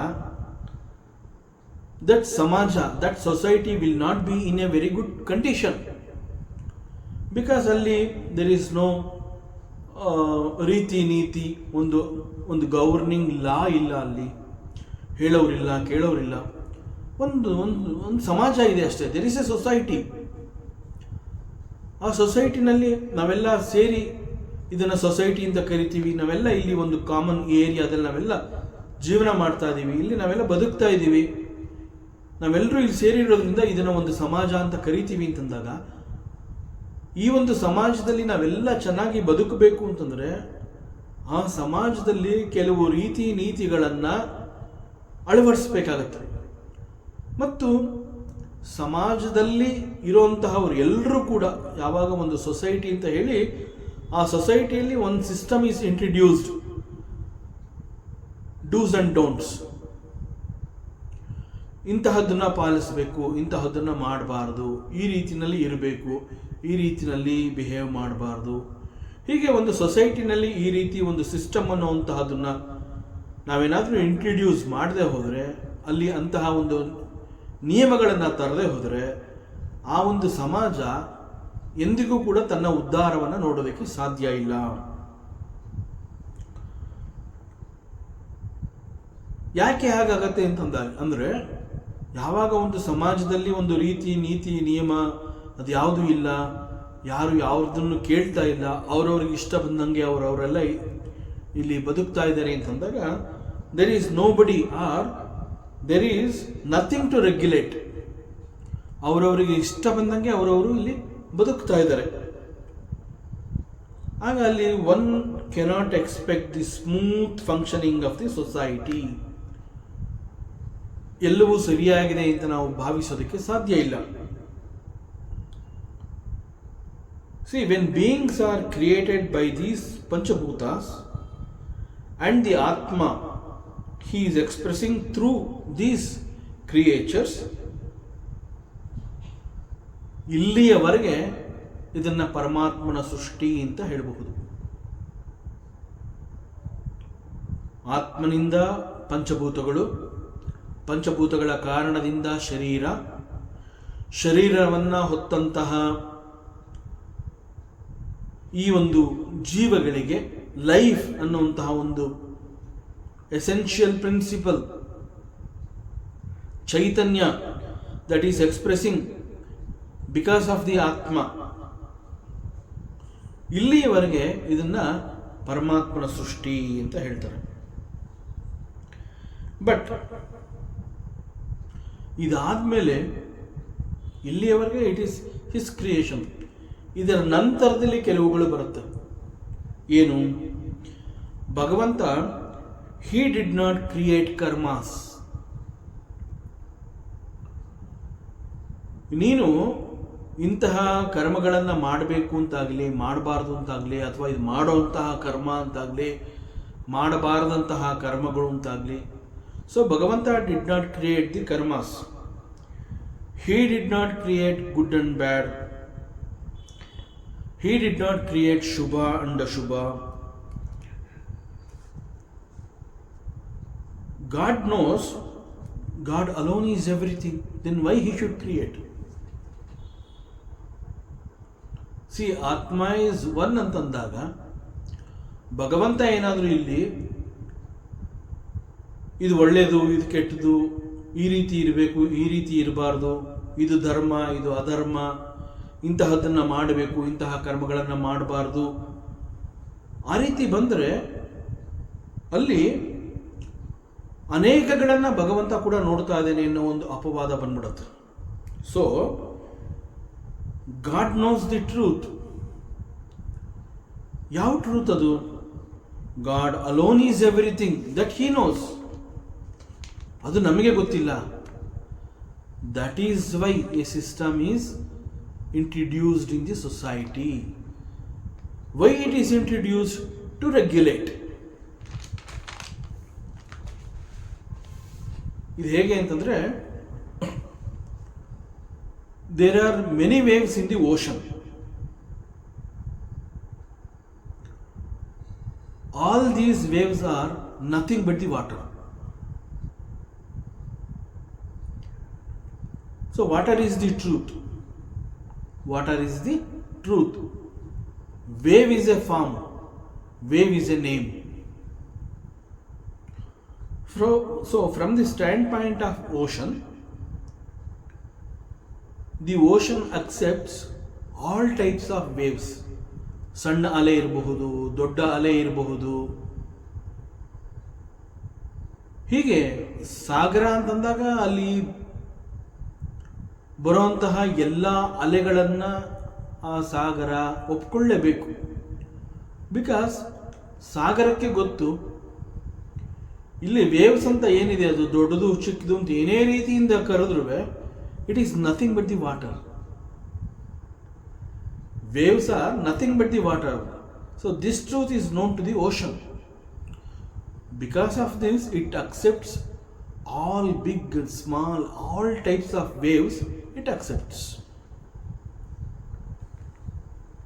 ದಟ್ ಸಮಾಜ, that society will not be in a very good condition. Because ಅಲ್ಲಿ ದೆರ್ ಈಸ್ ನೋ ರೀತಿ ನೀತಿ, ಒಂದು ಗವರ್ನಿಂಗ್ ಲಾ ಇಲ್ಲ, ಅಲ್ಲಿ ಹೇಳೋರಿಲ್ಲ ಕೇಳೋರಿಲ್ಲ, ಒಂದು ಸಮಾಜ ಇದೆ ಅಷ್ಟೇ. There is A society. ಆ ಸೊಸೈಟಿನಲ್ಲಿ ನಾವೆಲ್ಲ ಸೇರಿ ಇದನ್ನು ಸೊಸೈಟಿ ಅಂತ ಕರಿತೀವಿ. ನಾವೆಲ್ಲ ಇಲ್ಲಿ ಒಂದು ಕಾಮನ್ ಏರಿಯಾದಲ್ಲಿ ನಾವೆಲ್ಲ ಜೀವನ ಮಾಡ್ತಾ ಇದ್ದೀವಿ, ಇಲ್ಲಿ ನಾವೆಲ್ಲ ಬದುಕ್ತಾ ಇದ್ದೀವಿ, ನಾವೆಲ್ಲರೂ ಇಲ್ಲಿ ಸೇರಿರೋದ್ರಿಂದ ಇದನ್ನು ಒಂದು ಸಮಾಜ ಅಂತ ಕರಿತೀವಿ ಅಂತಂದಾಗ, ಈ ಒಂದು ಸಮಾಜದಲ್ಲಿ ನಾವೆಲ್ಲ ಚೆನ್ನಾಗಿ ಬದುಕಬೇಕು ಅಂತಂದರೆ ಆ ಸಮಾಜದಲ್ಲಿ ಕೆಲವು ರೀತಿ ನೀತಿಗಳನ್ನು ಅಳವಡಿಸ್ಬೇಕಾಗತ್ತೆ. ಮತ್ತು ಸಮಾಜದಲ್ಲಿ ಇರುವಂತಹವರು ಎಲ್ಲರೂ ಕೂಡ ಯಾವಾಗ ಒಂದು ಸೊಸೈಟಿ ಅಂತ ಹೇಳಿ ಆ ಸೊಸೈಟಿಯಲ್ಲಿ ಒಂದು system is introduced, dos and don'ts, ಇಂತಹದ್ದನ್ನು ಪಾಲಿಸಬೇಕು, ಇಂತಹದ್ದನ್ನು ಮಾಡಬಾರ್ದು, ಈ ರೀತಿಯಲ್ಲಿ ಇರಬೇಕು, ಈ ರೀತಿಯಲ್ಲಿ ಬಿಹೇವ್ ಮಾಡಬಾರ್ದು. ಹೀಗೆ ಒಂದು ಸೊಸೈಟಿನಲ್ಲಿ ಈ ರೀತಿ ಒಂದು ಸಿಸ್ಟಮ್ ಅನ್ನುವಂತಹದನ್ನು ನಾವೇನಾದರೂ ಇಂಟ್ರಡ್ಯೂಸ್ ಮಾಡದೆ ಹೋದರೆ, ಅಲ್ಲಿ ಅಂತಹ ಒಂದು ನಿಯಮಗಳನ್ನು ತರದೆ ಹೋದರೆ ಆ ಒಂದು ಸಮಾಜ ಎಂದಿಗೂ ಕೂಡ ತನ್ನ ಉದ್ಧಾರವನ್ನು ನೋಡೋದಕ್ಕೆ ಸಾಧ್ಯ ಇಲ್ಲ. ಯಾಕೆ ಹಾಗಾಗತ್ತೆ ಅಂದರೆ ಯಾವಾಗ ಒಂದು ಸಮಾಜದಲ್ಲಿ ಒಂದು ರೀತಿ ನೀತಿ ನಿಯಮ ಅದು ಯಾವುದೂ ಇಲ್ಲ, ಯಾರು ಯಾವುದನ್ನು ಕೇಳ್ತಾ ಇಲ್ಲ, ಅವ್ರವ್ರಿಗೆ ಇಷ್ಟ ಬಂದಂಗೆ ಅವರೆಲ್ಲ ಇಲ್ಲಿ ಬದುಕ್ತಾ ಇದ್ದಾರೆ ಅಂತಂದಾಗ there is nobody or there is nothing to regulate. ಅವರವರಿಗೆ ಇಷ್ಟ ಬಂದಂಗೆ ಅವರವರು ಇಲ್ಲಿ ಬದುಕ್ತಾ ಇದ್ದಾರೆ. ಆಗ ಅಲ್ಲಿ one cannot expect the smooth functioning of the society. ಎಲ್ಲವೂ ಸರಿಯಾಗಿದೆ ಅಂತ ನಾವು ಭಾವಿಸೋದಕ್ಕೆ ಸಾಧ್ಯ ಇಲ್ಲ. See, when beings are created by these Panchabhutas and the Atma, he is expressing through these creatures. ಇಲ್ಲಿಯವರೆಗೆ ಇದನ್ನ ಪರಮಾತ್ಮನ ಸೃಷ್ಟಿ ಅಂತ ಹೇಳಬಹುದು. ಆತ್ಮನಿಂದ ಪಂಚಭೂತಗಳು, ಪಂಚಭೂತಗಳ ಕಾರಣದಿಂದ ಶರೀರ, ಶರೀರವನ್ನು ಹೊತ್ತಂತಹ ಈ ಒಂದು ಜೀವಗಳಿಗೆ ಲೈಫ್ ಅನ್ನುವಂತಹ ಒಂದು ಎಸೆನ್ಷಿಯಲ್ ಪ್ರಿನ್ಸಿಪಲ್ ಚೈತನ್ಯ that is expressing because of the ಆತ್ಮ. ಇಲ್ಲಿಯವರೆಗೆ ಇದನ್ನ ಪರಮಾತ್ಮನ ಸೃಷ್ಟಿ ಅಂತ ಹೇಳ್ತಾರೆ. ಬಟ್ ಇದಾದ್ಮೇಲೆ ಇಲ್ಲಿಯವರೆಗೆ ಇಟ್ ಈಸ್ ಹಿಸ್ ಕ್ರಿಯೇಷನ್. ಇದರ ನಂತರದಲ್ಲಿ ಕೆಲವುಗಳು ಬರುತ್ತೆ. ಏನು? ಭಗವಂತ he did not create karmas. ನೀನು ಇಂತಹ ಕರ್ಮಗಳನ್ನು ಮಾಡಬೇಕು ಅಂತಾಗಲಿ, ಮಾಡಬಾರ್ದು ಅಂತಾಗಲಿ, ಅಥವಾ ಇದು ಮಾಡೋಂತಹ ಕರ್ಮ ಅಂತಾಗಲಿ, ಮಾಡಬಾರದಂತಹ ಕರ್ಮಗಳು ಅಂತಾಗಲಿ. ಸೊ ಭಗವಂತ did not create the karmas. He did not create good and bad. He did not create Shubha and Ashubha. God knows, God alone is everything. Then why he should create? See, Atma is one ಅಂತಂದಾಗ ಭಗವಂತ ಏನಾದರೂ ಇಲ್ಲಿ ಇದು ಒಳ್ಳೆಯದು, ಇದು ಕೆಟ್ಟದು, ಈ ರೀತಿ ಇರಬೇಕು, ಈ ರೀತಿ ಇರಬಾರ್ದು, ಇದು ಧರ್ಮ, ಇದು ಅಧರ್ಮ, ಇಂತಹದ್ದನ್ನು ಮಾಡಬೇಕು, ಇಂತಹ ಕರ್ಮಗಳನ್ನು ಮಾಡಬಾರ್ದು, ಆ ರೀತಿ ಬಂದರೆ ಅಲ್ಲಿ ಅನೇಕಗಳನ್ನು ಭಗವಂತ ಕೂಡ ನೋಡ್ತಾ ಇದ್ದೇನೆ ಅನ್ನೋ ಒಂದು ಅಪವಾದ ಬಂದ್ಬಿಡುತ್ತೆ. So God knows the truth. ಯಾವ ಟ್ರೂತ್ ಅದು? God alone is everything, that he knows. ಅದು ನಮಗೆ ಗೊತ್ತಿಲ್ಲ. That is why a system is introduced in the society. Why it is introduced? To regulate. ಇದು ಹೇಗೆ ಅಂತಂದ್ರೆ, there are many waves in the ocean. All these waves are nothing but the water. So water is the truth. Water is the truth. Wave is a form. Wave is a name. So from the standpoint of ocean, the ocean accepts all types of waves. ಸಣ್ಣ ಅಲೆ ಇರಬಹುದು, ದೊಡ್ಡ ಅಲೆ ಇರಬಹುದು. ಹೀಗೆ ಸಾಗರ ಅಂತಂದಾಗ ಅಲ್ಲಿ ಬರುವಂತಹ ಎಲ್ಲ ಅಲೆಗಳನ್ನು ಆ ಸಾಗರ ಒಪ್ಕೊಳ್ಳೇಬೇಕು. ಬಿಕಾಸ್ ಸಾಗರಕ್ಕೆ ಗೊತ್ತು ಇಲ್ಲಿ ವೇವ್ಸ್ ಅಂತ ಏನಿದೆ ಅದು ದೊಡ್ಡದು ಚಿಕ್ಕದು ಅಂತ ಏನೇ ರೀತಿಯಿಂದ ಕರೆದ್ರೂ it is nothing but the water. Waves are nothing but the water. So this truth is known to the ocean. Because of this, it accepts all big and small, all types of waves, it accepts.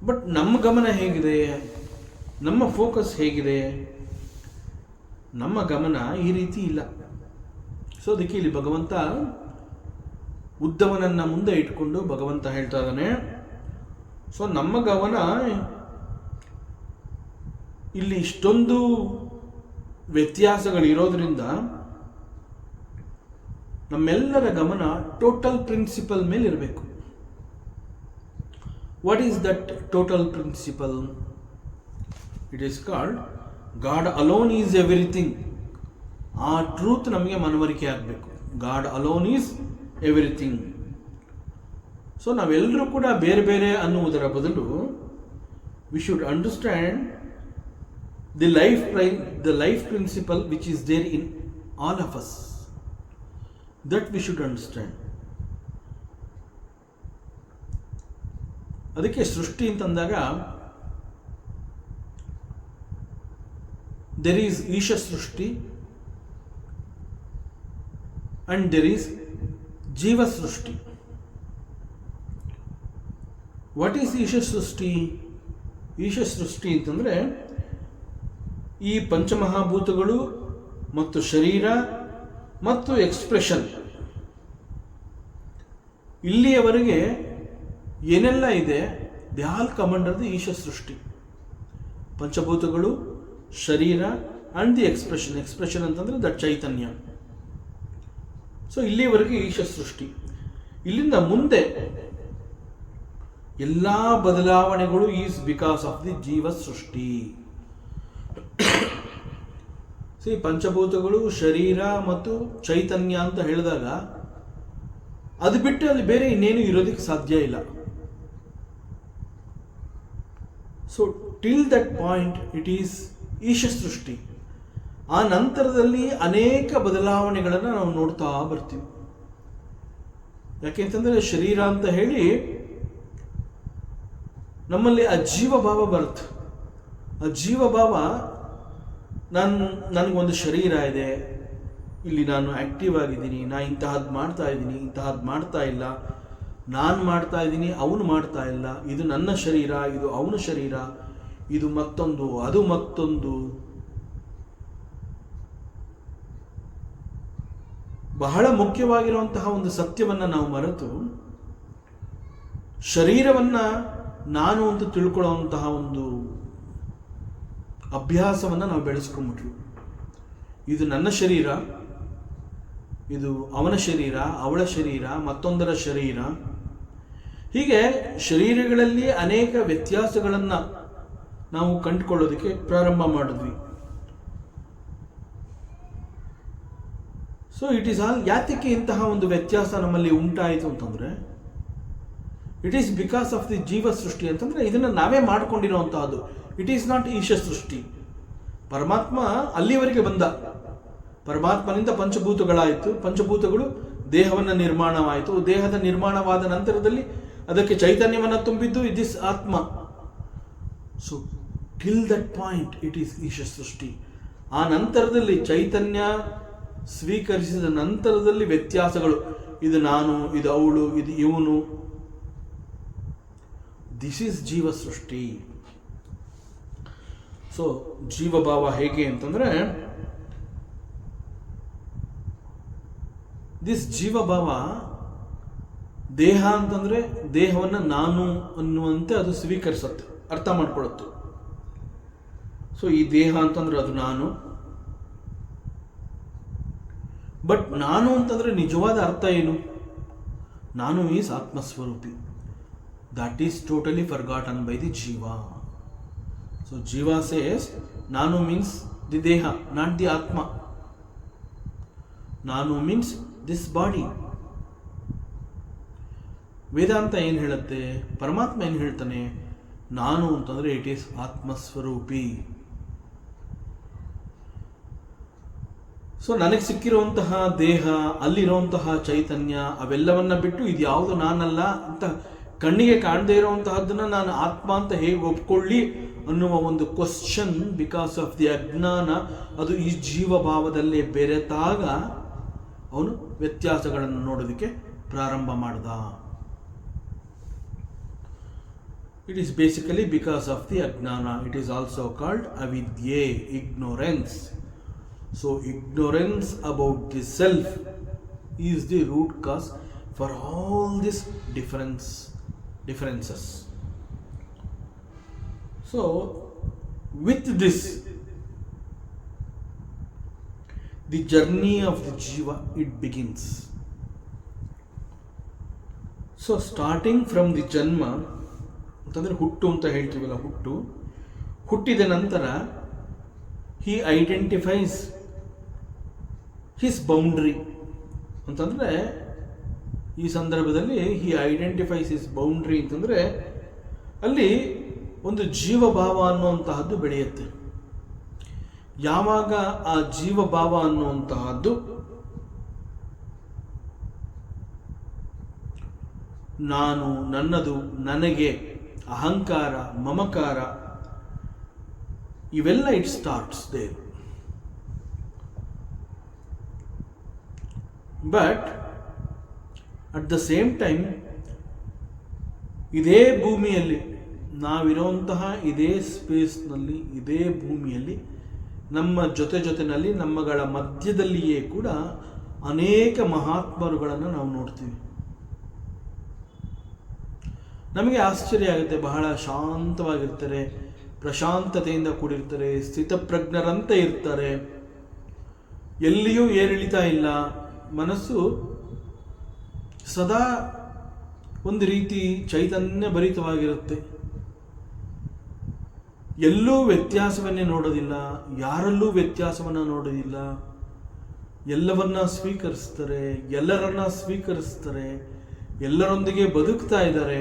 But ನಮ್ಮ ಗಮನ ಹೇಗಿದೆ, ನಮ್ಮ focus ಹೇಗಿದೆ, ನಮ್ಮ ಗಮನ ಈ ರೀತಿ ಇಲ್ಲ. ಸೊ ಅದಕ್ಕೆ ಇಲ್ಲಿ ಭಗವಂತ ಉದ್ದವನನ್ನ ಮುಂದೆ ಇಟ್ಕೊಂಡು ಭಗವಂತ ಹೇಳ್ತಾ ಇದ್ದಾನೆ, ಸೊ ನಮ್ಮ ಗಮನ ಇಲ್ಲಿ ಇಷ್ಟೊಂದು ವ್ಯತ್ಯಾಸಗಳಿರೋದ್ರಿಂದ ನಮ್ಮೆಲ್ಲರ ಗಮನ ಟೋಟಲ್ ಪ್ರಿನ್ಸಿಪಲ್ ಮೇಲೆ ಇರಬೇಕು. What is that total principle? It is called God alone is everything. ಆ ಟ್ರೂತ್ ನಮಗೆ ಮನವರಿಕೆ ಆಗಬೇಕು. God alone is everything. So ನಾವೆಲ್ಲರೂ ಕೂಡ ಬೇರೆ ಬೇರೆ ಅನ್ನುವುದರ ಬದಲು we should understand the life principle which is there in all of us. That we should understand. ಅದಕ್ಕೆ ಸೃಷ್ಟಿ ಅಂತಂದಾಗ there is ಈಶ ಸೃಷ್ಟಿ and there is ಜೀವ ಸೃಷ್ಟಿ. ವಾಟ್ ಈಸ್ ಈಶ ಸೃಷ್ಟಿ? ಈಶ ಸೃಷ್ಟಿ ಅಂತಂದರೆ ಈ ಪಂಚಮಹಾಭೂತಗಳು ಮತ್ತು ಶರೀರ ಮತ್ತು ಎಕ್ಸ್ಪ್ರೆಷನ್ ಇಲ್ಲಿಯವರೆಗೆ ಏನೆಲ್ಲ ಇದೆ, they all come under the Isha srishti. ಪಂಚಭೂತಗಳು, ಶರೀರ ಆ್ಯಂಡ್ ದಿ ಎಕ್ಸ್ಪ್ರೆಷನ್. ಎಕ್ಸ್ಪ್ರೆಷನ್ ಅಂತಂದರೆ ದಟ್ ಚೈತನ್ಯ. ಸೊ ಇಲ್ಲಿವರೆಗೆ ಈಶ ಸೃಷ್ಟಿ. ಇಲ್ಲಿಂದ ಮುಂದೆ ಎಲ್ಲ ಬದಲಾವಣೆಗಳು ಈಸ್ ಬಿಕಾಸ್ ಆಫ್ ದಿ ಜೀವ ಸೃಷ್ಟಿ. ಪಂಚಭೂತಗಳು, ಶರೀರ ಮತ್ತು ಚೈತನ್ಯ ಅಂತ ಹೇಳಿದಾಗ ಅದು ಬಿಟ್ಟು ಅಲ್ಲಿ ಬೇರೆ ಇನ್ನೇನು ಇರೋದಕ್ಕೆ ಸಾಧ್ಯ ಇಲ್ಲ. So till that point it is Isha srishti. ಆ ನಂತರದಲ್ಲಿ ಅನೇಕ ಬದಲಾವಣೆಗಳನ್ನು ನಾವು ನೋಡ್ತಾ ಬರ್ತೀವಿ. ಯಾಕೆಂತಂದರೆ ಶರೀರ ಅಂತ ಹೇಳಿ ನಮ್ಮಲ್ಲಿ ಆ ಜೀವಭಾವ ಬರುತ್ತೆ. ಆ ಜೀವಭಾವ ನನಗೊಂದು ಶರೀರ ಇದೆ, ಇಲ್ಲಿ ನಾನು ಆ್ಯಕ್ಟಿವ್ ಆಗಿದ್ದೀನಿ, ನಾನು ಇಂತಹದ್ದು ಮಾಡ್ತಾ ಇದ್ದೀನಿ, ಇಂತಹದ್ದು ಮಾಡ್ತಾ ಇಲ್ಲ, ನಾನು ಮಾಡ್ತಾ ಇದ್ದೀನಿ, ಅವನು ಮಾಡ್ತಾ ಇಲ್ಲ, ಇದು ನನ್ನ ಶರೀರ, ಇದು ಅವನ ಶರೀರ, ಇದು ಮತ್ತೊಂದು, ಅದು ಮತ್ತೊಂದು. ಬಹಳ ಮುಖ್ಯವಾಗಿರುವಂತಹ ಒಂದು ಸತ್ಯವನ್ನು ನಾವು ಮರೆತು ಶರೀರವನ್ನು ನಾನು ಅಂತ ತಿಳ್ಕೊಳ್ಳುವಂತಹ ಒಂದು ಅಭ್ಯಾಸವನ್ನು ನಾವು ಬೆಳೆಸ್ಕೊಂಡ್ಬಿಟ್ವಿ. ಇದು ನನ್ನ ಶರೀರ, ಇದು ಅವನ ಶರೀರ, ಅವಳ ಶರೀರ, ಮತ್ತೊಂದರ ಶರೀರ. ಹೀಗೆ ಶರೀರಗಳಲ್ಲಿ ಅನೇಕ ವ್ಯತ್ಯಾಸಗಳನ್ನು ನಾವು ಕಂಡುಕೊಳ್ಳೋದಕ್ಕೆ ಪ್ರಾರಂಭ ಮಾಡಿದ್ವಿ. ಸೊ ಇಟ್ ಈಸ್ ಆಲ್, ಯಾತಕ್ಕೆ ಇಂತಹ ಒಂದು ವ್ಯತ್ಯಾಸ ನಮ್ಮಲ್ಲಿ ಉಂಟಾಯಿತು ಅಂತಂದರೆ it is because of the ಜೀವ ಸೃಷ್ಟಿ. ಅಂತಂದರೆ ಇದನ್ನು ನಾವೇ ಮಾಡಿಕೊಂಡಿರುವಂತಹದ್ದು. ಇಟ್ ಈಸ್ ನಾಟ್ ಈಶ ಸೃಷ್ಟಿ. ಪರಮಾತ್ಮ ಅಲ್ಲಿವರೆಗೆ ಬಂದ, ಪರಮಾತ್ಮನಿಂದ ಪಂಚಭೂತಗಳಾಯಿತು, ಪಂಚಭೂತಗಳು ದೇಹವನ್ನು ನಿರ್ಮಾಣವಾಯಿತು, ದೇಹದ ನಿರ್ಮಾಣವಾದ ನಂತರದಲ್ಲಿ ಅದಕ್ಕೆ ಚೈತನ್ಯವನ್ನು ತುಂಬಿದ್ದು this atma. So till that point it is Isha srishti. ಆ ನಂತರದಲ್ಲಿ ಚೈತನ್ಯ ಸ್ವೀಕರಿಸಿದ ನಂತರದಲ್ಲಿ ವ್ಯತ್ಯಾಸಗಳು, ಇದು ನಾನು, ಇದು ಅವಳು, ಇದು ಇವನು, ದಿಸ್ ಈಸ್ ಜೀವ ಸೃಷ್ಟಿ. ಸೊ ಜೀವಭಾವ ಹೇಗೆ ಅಂತಂದರೆ, ದಿಸ್ ಜೀವಭಾವ ದೇಹ ಅಂತಂದರೆ ದೇಹವನ್ನು ನಾನು ಅನ್ನುವಂತೆ ಅದು ಸ್ವೀಕರಿಸುತ್ತೆ, ಅರ್ಥ ಮಾಡ್ಕೊಳ್ಳುತ್ತೆ. ಸೊ ಈ ದೇಹ ಅಂತಂದರೆ ಅದು ನಾನು. ಬಟ್ ನಾನು ಅಂತಂದರೆ ನಿಜವಾದ ಅರ್ಥ ಏನು? ನಾನು is atmaswarupi. That is totally forgotten by the jiva. So jiva says ನಾನು means the deha, not the atma. ನಾನು ಮೀನ್ಸ್ ದಿಸ್ ಬಾಡಿ. ವೇದಾಂತ ಏನು ಹೇಳುತ್ತೆ, ಪರಮಾತ್ಮ ಏನು ಹೇಳ್ತಾನೆ, ನಾನು ಅಂತಂದರೆ ಇಟ್ ಈಸ್ ಆತ್ಮಸ್ವರೂಪಿ. ಸೊ ನನಗೆ ಸಿಕ್ಕಿರುವಂತಹ ದೇಹ, ಅಲ್ಲಿರುವಂತಹ ಚೈತನ್ಯ, ಅವೆಲ್ಲವನ್ನ ಬಿಟ್ಟು ಇದು ಯಾವುದು ನಾನಲ್ಲ ಅಂತ ಕಣ್ಣಿಗೆ ಕಾಣದೇ ಇರುವಂತಹದ್ದನ್ನು ನಾನು ಆತ್ಮ ಅಂತ ಹೇಗೆ ಒಪ್ಕೊಳ್ಳಿ ಅನ್ನುವ ಒಂದು ಕ್ವಶನ್, ಬಿಕಾಸ್ ಆಫ್ ದಿ ಅಜ್ಞಾನ, ಅದು ಈ ಜೀವಭಾವದಲ್ಲೇ ಬೆರೆತಾಗ ಅವನು ವ್ಯತ್ಯಾಸಗಳನ್ನು ನೋಡೋದಕ್ಕೆ ಪ್ರಾರಂಭ ಮಾಡ್ದ. It is basically because of the ಅಜ್ಞಾನ. ಇಟ್ ಈಸ್ ಆಲ್ಸೋ ಕಾಲ್ಡ್ ಅವಿದ್ಯೆ, ignorance. So ignorance about the self is the root cause for all this differences. So with this, the journey of the jiva, it begins. So starting from the janma ಅಂತಂದರೆ ಹುಟ್ಟು ಅಂತ ಹೇಳ್ತೀವಲ್ಲ, ಹುಟ್ಟಿದ ನಂತರ he identifies his boundary ಅಂತಂದರೆ, ಈ ಸಂದರ್ಭದಲ್ಲಿ ಹಿ identifies is boundary ಅಂತಂದರೆ ಅಲ್ಲಿ ಒಂದು ಜೀವಭಾವ ಅನ್ನುವಂತಹದ್ದು ಬೆಳೆಯುತ್ತೆ. ಯಾವಾಗ ಆ ಜೀವಭಾವ ಅನ್ನುವಂತಹದ್ದು ನಾನು, ನನ್ನದು, ನನಗೆ, ಅಹಂಕಾರ, ಮಮಕಾರ, ಇವೆಲ್ಲ it starts there. But at the same time ಇದೇ ಭೂಮಿಯಲ್ಲಿ ನಾವಿರುವಂತಹ ಇದೇ ಸ್ಪೇಸ್ನಲ್ಲಿ, ಇದೇ ಭೂಮಿಯಲ್ಲಿ, ನಮ್ಮ ಜೊತೆನಲ್ಲಿ, ನಮ್ಮಗಳ ಮಧ್ಯದಲ್ಲಿಯೇ ಕೂಡ ಅನೇಕ ಮಹಾತ್ಮರುಗಳನ್ನು ನಾವು ನೋಡ್ತೀವಿ. ನಮಗೆ ಆಶ್ಚರ್ಯ ಆಗುತ್ತೆ. ಬಹಳ ಶಾಂತವಾಗಿರ್ತಾರೆ, ಪ್ರಶಾಂತತೆಯಿಂದ ಕೂಡಿರ್ತಾರೆ, ಸ್ಥಿತಪ್ರಜ್ಞರಂತೆ ಇರ್ತಾರೆ, ಎಲ್ಲಿಯೂ ಏರಿಳಿತ ಇಲ್ಲ, ಮನಸ್ಸು ಸದಾ ಒಂದು ರೀತಿ ಚೈತನ್ಯ ಭರಿತವಾಗಿರುತ್ತೆ. ಎಲ್ಲೂ ವ್ಯತ್ಯಾಸವನ್ನೇ ನೋಡೋದಿಲ್ಲ, ಯಾರಲ್ಲೂ ವ್ಯತ್ಯಾಸವನ್ನು ನೋಡೋದಿಲ್ಲ, ಎಲ್ಲವನ್ನ ಸ್ವೀಕರಿಸ್ತಾರೆ, ಎಲ್ಲರನ್ನ ಸ್ವೀಕರಿಸ್ತಾರೆ, ಎಲ್ಲರೊಂದಿಗೆ ಬದುಕ್ತಾ ಇದ್ದಾರೆ.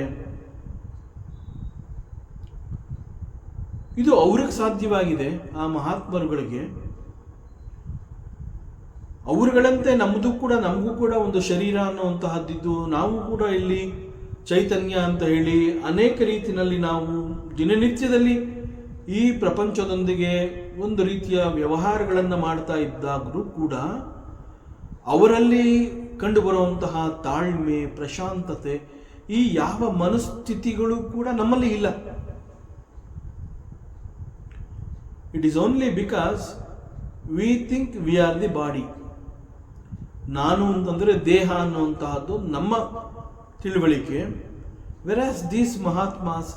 ಇದು ಅವ್ರಿಗೆ ಸಾಧ್ಯವಾಗಿದೆ, ಆ ಮಹಾತ್ಮರುಗಳಿಗೆ. ಅವರುಗಳಂತೆ ನಮಗೂ ಕೂಡ ಒಂದು ಶರೀರ ಅನ್ನುವಂತಹದ್ದಿದ್ದು, ನಾವು ಕೂಡ ಇಲ್ಲಿ ಚೈತನ್ಯ ಅಂತ ಹೇಳಿ ಅನೇಕ ರೀತಿಯಲ್ಲಿ ನಾವು ದಿನನಿತ್ಯದಲ್ಲಿ ಈ ಪ್ರಪಂಚದೊಂದಿಗೆ ಒಂದು ರೀತಿಯ ವ್ಯವಹಾರಗಳನ್ನು ಮಾಡ್ತಾ ಇದ್ದಾಗಲೂ ಕೂಡ ಅವರಲ್ಲಿ ಕಂಡುಬರುವಂತಹ ತಾಳ್ಮೆ, ಪ್ರಶಾಂತತೆ, ಈ ಯಾವ ಮನಸ್ಥಿತಿಗಳು ಕೂಡ ನಮ್ಮಲ್ಲಿ ಇಲ್ಲ. It is only because we think we are the body. ನಾನು ಅಂತಂದರೆ ದೇಹ ಅನ್ನುವಂತಹದ್ದು ನಮ್ಮ ತಿಳುವಳಿಕೆ. Whereas these mahatmas,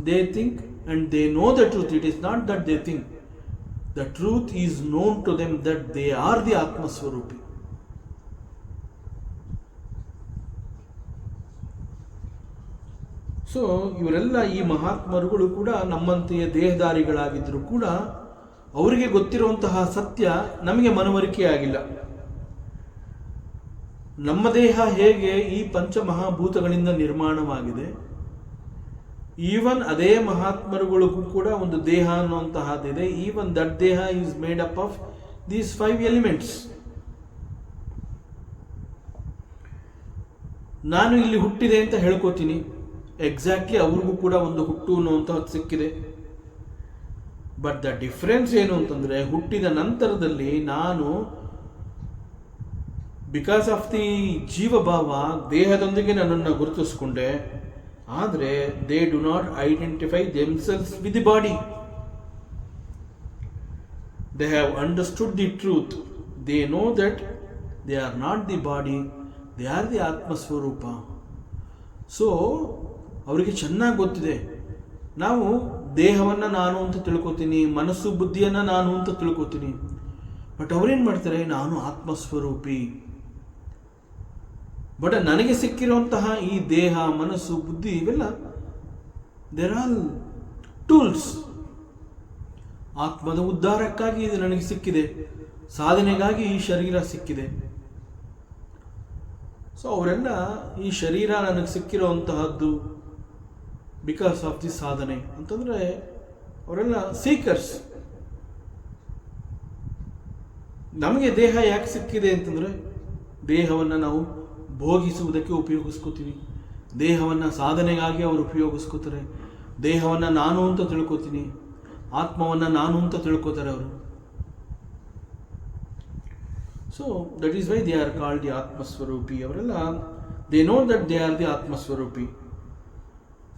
they think and they know the truth. It is not that they think. The truth is known to them that they are the Atma Swarupi. So ಇವರೆಲ್ಲ ಈ ಮಹಾತ್ಮರುಗಳು ಕೂಡ ನಮ್ಮಂತೆಯೇ ದೇಹಧಾರಿಗಳಾಗಿದ್ದರೂ ಕೂಡ ಅವರಿಗೆ ಗೊತ್ತಿರುವಂತಹ ಸತ್ಯ ನಮಗೆ ಮನವರಿಕೆ ಆಗಿಲ್ಲ. ನಮ್ಮ ದೇಹ ಹೇಗೆ ಈ ಪಂಚಮಹಾಭೂತಗಳಿಂದ ನಿರ್ಮಾಣವಾಗಿದೆ, ಈವನ್ ಅದೇ ಮಹಾತ್ಮರುಗಳಿಗೂ ಕೂಡ ಒಂದು ದೇಹ ಅನ್ನುವಂತಹದ್ದಿದೆ. ಈವನ್ ದಟ್ ದೇಹ is made up of these 5 elements. ನಾನು ಇಲ್ಲಿ ಹುಟ್ಟಿದೆ ಅಂತ ಹೇಳ್ಕೋತೀನಿ, ಎಕ್ಸಾಕ್ಟ್ಲಿ ಅವ್ರಿಗೂ ಕೂಡ ಒಂದು ಹುಟ್ಟು ಅನ್ನುವಂತಹದ್ದು ಸಿಕ್ಕಿದೆ. ಬಟ್ ದ ಡಿಫ್ರೆನ್ಸ್ ಏನು ಅಂತಂದರೆ, ಹುಟ್ಟಿದ ನಂತರದಲ್ಲಿ ನಾನು ಬಿಕಾಸ್ ಆಫ್ ದಿ ಜೀವಭಾವ ದೇಹದೊಂದಿಗೆ ನನ್ನನ್ನು ಗುರುತಿಸ್ಕೊಂಡೆ. ಆದರೆ they do not identify themselves with the body. They have understood the truth. They know that they are not the body, they are the Atma Swarupa. So ಅವರಿಗೆ ಚೆನ್ನಾಗಿ ಗೊತ್ತಿದೆ, ನಾವು ದೇಹವನ್ನು ನಾನು ಅಂತ ತಿಳ್ಕೊತೀನಿ, ಮನಸ್ಸು ಬುದ್ಧಿಯನ್ನು ನಾನು ಅಂತ ತಿಳ್ಕೊತೀನಿ. ಬಟ್ ಅವರೇನು ಮಾಡ್ತಾರೆ, ನಾನು ಆತ್ಮಸ್ವರೂಪಿ. ಬಟ್ ನನಗೆ ಸಿಕ್ಕಿರುವಂತಹ ಈ ದೇಹ, ಮನಸ್ಸು, ಬುದ್ಧಿ ಇವೆಲ್ಲ ದೇರ್ ಆಲ್ ಟೂಲ್ಸ್. ಆತ್ಮದ ಉದ್ಧಾರಕ್ಕಾಗಿ ಇದು ನನಗೆ ಸಿಕ್ಕಿದೆ, ಸಾಧನೆಗಾಗಿ ಈ ಶರೀರ ಸಿಕ್ಕಿದೆ. ಸೊ ಅವರೆಲ್ಲ ಈ ಶರೀರ ನನಗೆ ಸಿಕ್ಕಿರುವಂತಹದ್ದು ಬಿಕಾಸ್ ಆಫ್ ದಿ ಸಾಧನೆ ಅಂತಂದರೆ ಅವರೆಲ್ಲ ಸೀಕರ್ಸ್. ನಮಗೆ ದೇಹ ಯಾಕೆ ಸಿಕ್ಕಿದೆ ಅಂತಂದರೆ, ದೇಹವನ್ನು ನಾವು ಭೋಗಿಸುವುದಕ್ಕೆ ಉಪಯೋಗಿಸ್ಕೋತೀವಿ, ದೇಹವನ್ನು ಸಾಧನೆಗಾಗಿ ಅವರು ಉಪಯೋಗಿಸ್ಕೋತಾರೆ. ದೇಹವನ್ನು ನಾನು ಅಂತ ತಿಳ್ಕೊತೀನಿ, ಆತ್ಮವನ್ನು ನಾನು ಅಂತ ತಿಳ್ಕೊತಾರೆ ಅವರು. So that is why they are called the atmaswarupi. ಅವರೆಲ್ಲ they know that they are the atmaswarupi.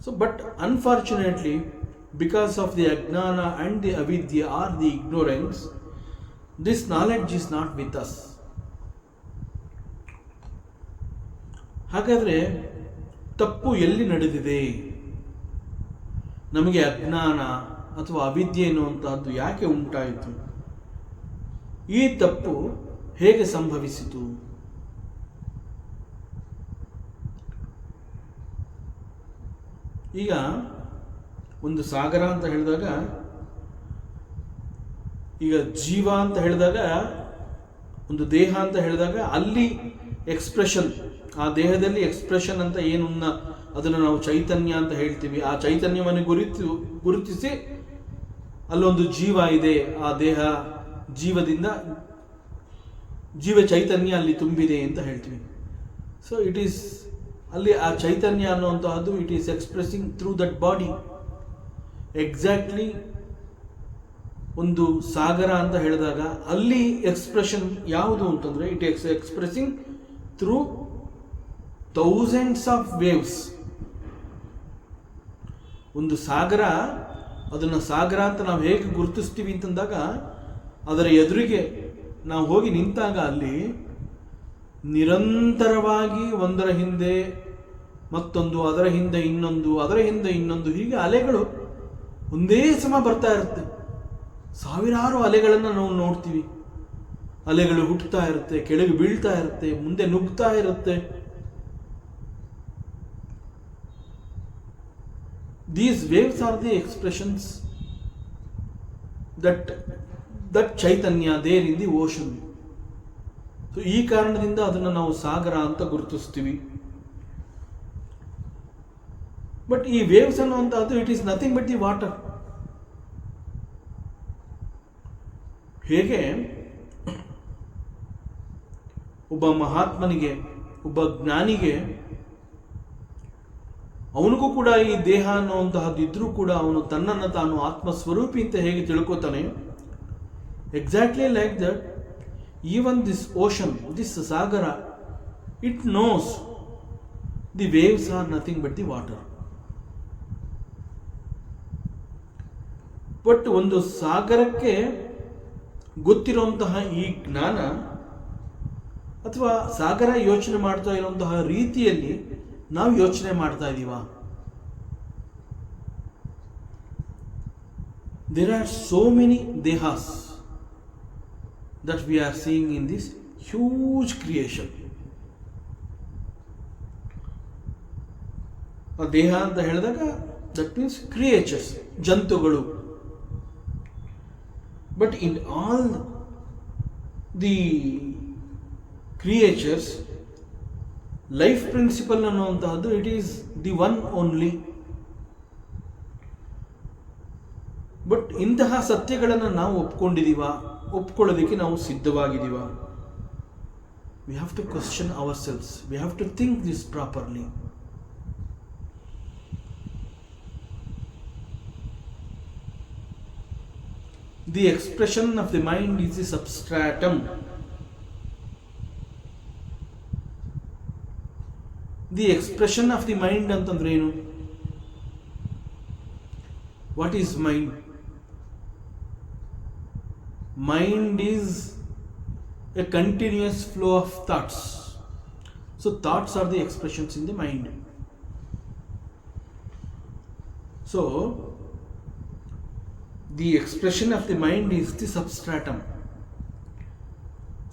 So but unfortunately because of the ajnana and the avidya or the ignorance, this knowledge is not with us. ಹಾಗಾದರೆ ತಪ್ಪು ಎಲ್ಲಿ ನಡೆದಿದೆ? ನಮಗೆ ಅಜ್ಞಾನ ಅಥವಾ ಅವಿದ್ಯೆ ಎನ್ನುವಂತಹದ್ದು ಯಾಕೆ ಉಂಟಾಯಿತು? ಈ ತಪ್ಪು ಹೇಗೆ ಸಂಭವಿಸಿತು? ಈಗ ಒಂದು ಸಾಗರ ಅಂತ ಹೇಳಿದಾಗ, ಈಗ ಜೀವ ಅಂತ ಹೇಳಿದಾಗ, ಒಂದು ದೇಹ ಅಂತ ಹೇಳಿದಾಗ ಅಲ್ಲಿ ಎಕ್ಸ್ಪ್ರೆಷನ್, ಆ ದೇಹದಲ್ಲಿ ಎಕ್ಸ್ಪ್ರೆಷನ್ ಅಂತ ಏನನ್ನ ಅದನ್ನು ನಾವು ಚೈತನ್ಯ ಅಂತ ಹೇಳ್ತೀವಿ. ಆ ಚೈತನ್ಯವನ್ನು ಗುರುತಿಸಿ ಅಲ್ಲೊಂದು ಜೀವ ಇದೆ, ಆ ದೇಹ ಜೀವದಿಂದ ಜೀವ ಚೈತನ್ಯ ಅಲ್ಲಿ ತುಂಬಿದೆ ಅಂತ ಹೇಳ್ತೀವಿ. ಸೊ ಇಟ್ ಈಸ್ ಅಲ್ಲಿ ಆ ಚೈತನ್ಯ ಅನ್ನುವಂತಹದ್ದು it is expressing through that body. Exactly ಒಂದು ಸಾಗರ ಅಂತ ಹೇಳಿದಾಗ ಅಲ್ಲಿ ಎಕ್ಸ್ಪ್ರೆಷನ್ ಯಾವುದು ಅಂತಂದರೆ, it is expressing through thousands of waves. ಒಂದು ಸಾಗರ, ಅದನ್ನು ಸಾಗರ ಅಂತ ನಾವು ಹೇಗೆ ಗುರುತಿಸ್ತೀವಿ ಅಂತಂದಾಗ, ಅದರ ಎದುರಿಗೆ ನಾವು ಹೋಗಿ ನಿಂತಾಗ ಅಲ್ಲಿ ನಿರಂತರವಾಗಿ ಒಂದರ ಹಿಂದೆ ಮತ್ತೊಂದು, ಅದರ ಹಿಂದೆ ಇನ್ನೊಂದು, ಅದರ ಹಿಂದೆ ಇನ್ನೊಂದು, ಹೀಗೆ ಅಲೆಗಳು ಒಂದೇ ಸಮ ಬರ್ತಾ ಇರುತ್ತೆ. ಸಾವಿರಾರು ಅಲೆಗಳನ್ನು ನಾವು ನೋಡ್ತೀವಿ. ಅಲೆಗಳು ಹುಟ್ಟುತ್ತಾ ಇರುತ್ತೆ, ಕೆಳಗೆ ಬೀಳ್ತಾ ಇರುತ್ತೆ, ಮುಂದೆ ನುಗ್ತಾ ಇರುತ್ತೆ. These waves are the expressions that Chaitanya there in the ocean. So ಈ ಕಾರಣದಿಂದ ಅದನ್ನು ನಾವು ಸಾಗರ ಅಂತ ಗುರುತಿಸ್ತೀವಿ. ಬಟ್ ಈ ವೇವ್ಸ್ ಅನ್ನುವಂಥದ್ದು it is nothing but the water. ಹೇಗೆ ಒಬ್ಬ ಮಹಾತ್ಮನಿಗೆ, ಒಬ್ಬ ಜ್ಞಾನಿಗೆ, ಅವನಿಗೂ ಕೂಡ ಈ ದೇಹ ಅನ್ನುವಂತಹದ್ದು ಇದ್ರೂ ಕೂಡ ಅವನು ತನ್ನನ್ನು ತಾನು ಆತ್ಮಸ್ವರೂಪಿ ಅಂತ ಹೇಗೆ ತಿಳ್ಕೊತಾನೆ, exactly like that even this ocean, this sagara, it knows the waves are nothing but the water. But ಒಂದು ಸಾಗರಕ್ಕೆ ಗೊತ್ತಿರುವಂತಹ ಈ ಜ್ಞಾನ ಅಥವಾ ಸಾಗರ ಯೋಚನೆ ಮಾಡ್ತಾ ಇರುವಂತಹ ರೀತಿಯಲ್ಲಿ ನಾವು ಯೋಚನೆ ಮಾಡ್ತಾ ಇದ್ದೀವ? There are so many dehas that we are seeing in this huge creation. ಆ ದೇಹ ಅಂತ ಹೇಳಿದಾಗ ದಟ್ ಮೀನ್ಸ್ ಕ್ರಿಯೇಚರ್ಸ್, ಜಂತುಗಳು. But in all the creatures, life principle ಅನ್ನುವಂತಹದ್ದು it is the one only. But ಇಂತಹ ಸತ್ಯಗಳನ್ನು ನಾವು ಒಪ್ಕೊಂಡಿದ್ದೀವ? ಒಪ್ಕೊಳ್ಳೋದಕ್ಕೆ ನಾವು ಸಿದ್ಧವಾಗಿದ್ದೀವ? We have to question ourselves, we have to think this properly. The expression of the mind is the substratum. The expression of the mind ಅಂತಂದ್ರೆ ಏನು? What is mind? Mind is a continuous flow of thoughts. So thoughts are the expressions in the mind. So the expression of the mind is the substratum.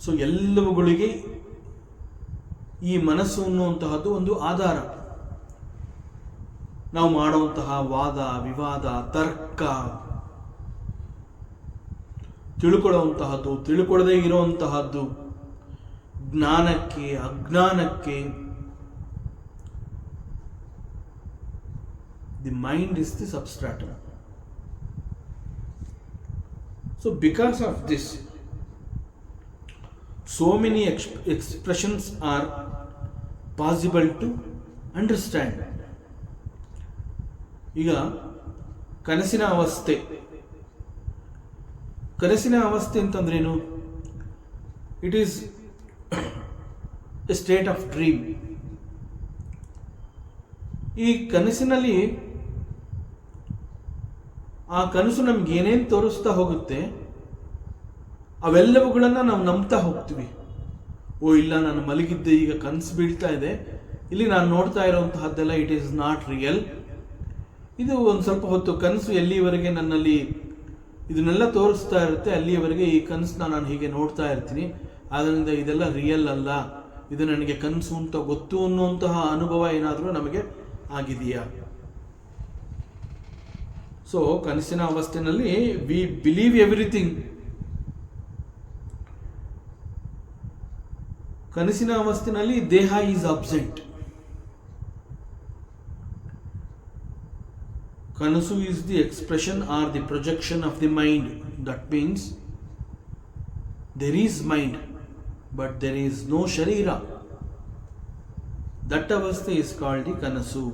So ಎಲ್ಲವುಗಳಿಗೆ ಈ ಮನಸ್ಸು ಅನ್ನುವಂತಹದ್ದು ಒಂದು ಆಧಾರ. ನಾವು ಮಾಡುವಂತಹ ವಾದ ವಿವಾದ, ತರ್ಕ, ತಿಳ್ಕೊಳ್ಳುವಂತಹದ್ದು, ತಿಳ್ಕೊಳ್ಳದೇ ಇರುವಂತಹದ್ದು, ಜ್ಞಾನಕ್ಕೆ ಅಜ್ಞಾನಕ್ಕೆ, the mind is the substratum. So because of this so many expressions are possible to understand. ಈಗ ಕನಸಿನ ಅವಸ್ಥೆ ಅಂತಂದ್ರೇನು? It is A state of dream. ಈ ಕನಸಿನಲ್ಲಿ ಆ ಕನಸು ನಮ್ಗೆ ಏನೇನು ತೋರಿಸ್ತಾ ಹೋಗುತ್ತೆ ಅವೆಲ್ಲವುಗಳನ್ನು ನಾವು ನಂಬ್ತಾ ಹೋಗ್ತೀವಿ. ಓ ಇಲ್ಲ, ನಾನು ಮಲಗಿದ್ದೆ, ಈಗ ಕನಸು ಬೀಳ್ತಾ ಇದೆ, ಇಲ್ಲಿ ನಾನು ನೋಡ್ತಾ ಇರೋವಂತಹದ್ದೆಲ್ಲ ಇಟ್ ಈಸ್ ನಾಟ್ ರಿಯಲ್. ಇದು ಒಂದು ಸ್ವಲ್ಪ ಹೊತ್ತು ಕನಸು ಎಲ್ಲಿವರೆಗೆ ನನ್ನಲ್ಲಿ ಇದನ್ನೆಲ್ಲ ತೋರಿಸ್ತಾ ಇರುತ್ತೆ, ಅಲ್ಲಿಯವರೆಗೆ ಈ ಕನಸನ್ನ ನಾನು ಹೀಗೆ ನೋಡ್ತಾ ಇರ್ತೀನಿ. ಆದ್ದರಿಂದ ಇದೆಲ್ಲ ರಿಯಲ್ ಅಲ್ಲ, ಇದು ನನಗೆ ಕನಸು ಅಂತ ಗೊತ್ತು ಅನ್ನುವಂತಹ ಅನುಭವ ಏನಾದರೂ ನಮಗೆ ಆಗಿದೆಯಾ? ಸೊ ಕನಸಿನ ಅವಸ್ಥೆಯಲ್ಲಿ ವಿ ಬಿಲೀವ್ ಎವ್ರಿಥಿಂಗ್. ಕನಸಿನ ಅವಸ್ಥೆಯಲ್ಲಿ ದೇಹ ಈಸ್ ಅಬ್ಸೆಂಟ್. ಕನಸು is the expression or the projection of the mind. That means there is mind but there is no ಶರೀರ. ದಟ್ ಅವಸ್ಥೆ ಇಸ್ ಕಾಲ್ಡ್ ದಿ ಕನಸು.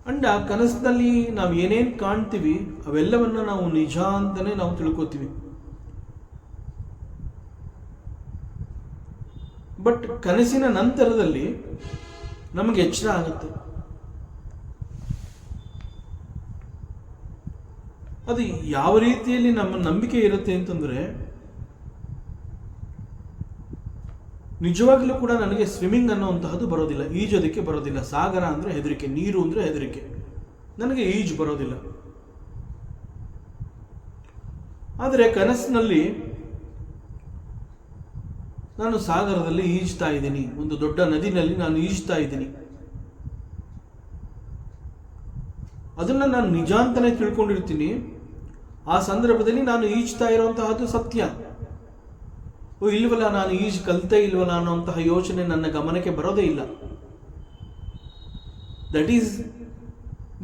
ಅಂಡ್ ಆ ಕನಸಿನಲ್ಲಿ ನಾವು ಏನೇನು ಕಾಣ್ತೀವಿ ಅವೆಲ್ಲವನ್ನ ನಾವು ನಿಜ ಅಂತಾನೆ ನಾವು ತಿಳ್ಕೊತೀವಿ. ಬಟ್ ಕನಸಿನ ನಂತರದಲ್ಲಿ ನಮಗೆ ಎಚ್ಚರ ಆಗುತ್ತೆ. ಅದು ಯಾವ ರೀತಿಯಲ್ಲಿ ನಮ್ಮ ನಂಬಿಕೆ ಇರುತ್ತೆ ಅಂತಂದ್ರೆ, ನಿಜವಾಗ್ಲೂ ಕೂಡ ನನಗೆ ಸ್ವಿಮ್ಮಿಂಗ್ ಅನ್ನುವಂತಹದ್ದು ಬರೋದಿಲ್ಲ, ಈಜೋದಕ್ಕೆ ಬರೋದಿಲ್ಲ. ಸಾಗರ ಅಂದರೆ ಹೆದರಿಕೆ, ನೀರು ಅಂದರೆ ಹೆದರಿಕೆ, ನನಗೆ ಈಜು ಬರೋದಿಲ್ಲ. ಆದರೆ ಕನಸಿನಲ್ಲಿ ನಾನು ಸಾಗರದಲ್ಲಿ ಈಜ್ತಾ ಇದ್ದೀನಿ, ಒಂದು ದೊಡ್ಡ ನದಿನಲ್ಲಿ ನಾನು ಈಜ್ತಾ ಇದ್ದೀನಿ. ಅದನ್ನು ನಾನು ನಿಜ ಅಂತಾನೆ ತಿಳ್ಕೊಂಡಿರ್ತೀನಿ. ಆ ಸಂದರ್ಭದಲ್ಲಿ ನಾನು ಈಜ್ತಾ ಇರುವಂತಹದ್ದು ಸತ್ಯ. ಓ ಇಲ್ವಲ್ಲ, ನಾನು ಈಜು ಕಲಿತೇ ಇಲ್ವಲ್ಲ ಅನ್ನೋಂತಹ ಯೋಚನೆ ನನ್ನ ಗಮನಕ್ಕೆ ಬರೋದೇ ಇಲ್ಲ. That is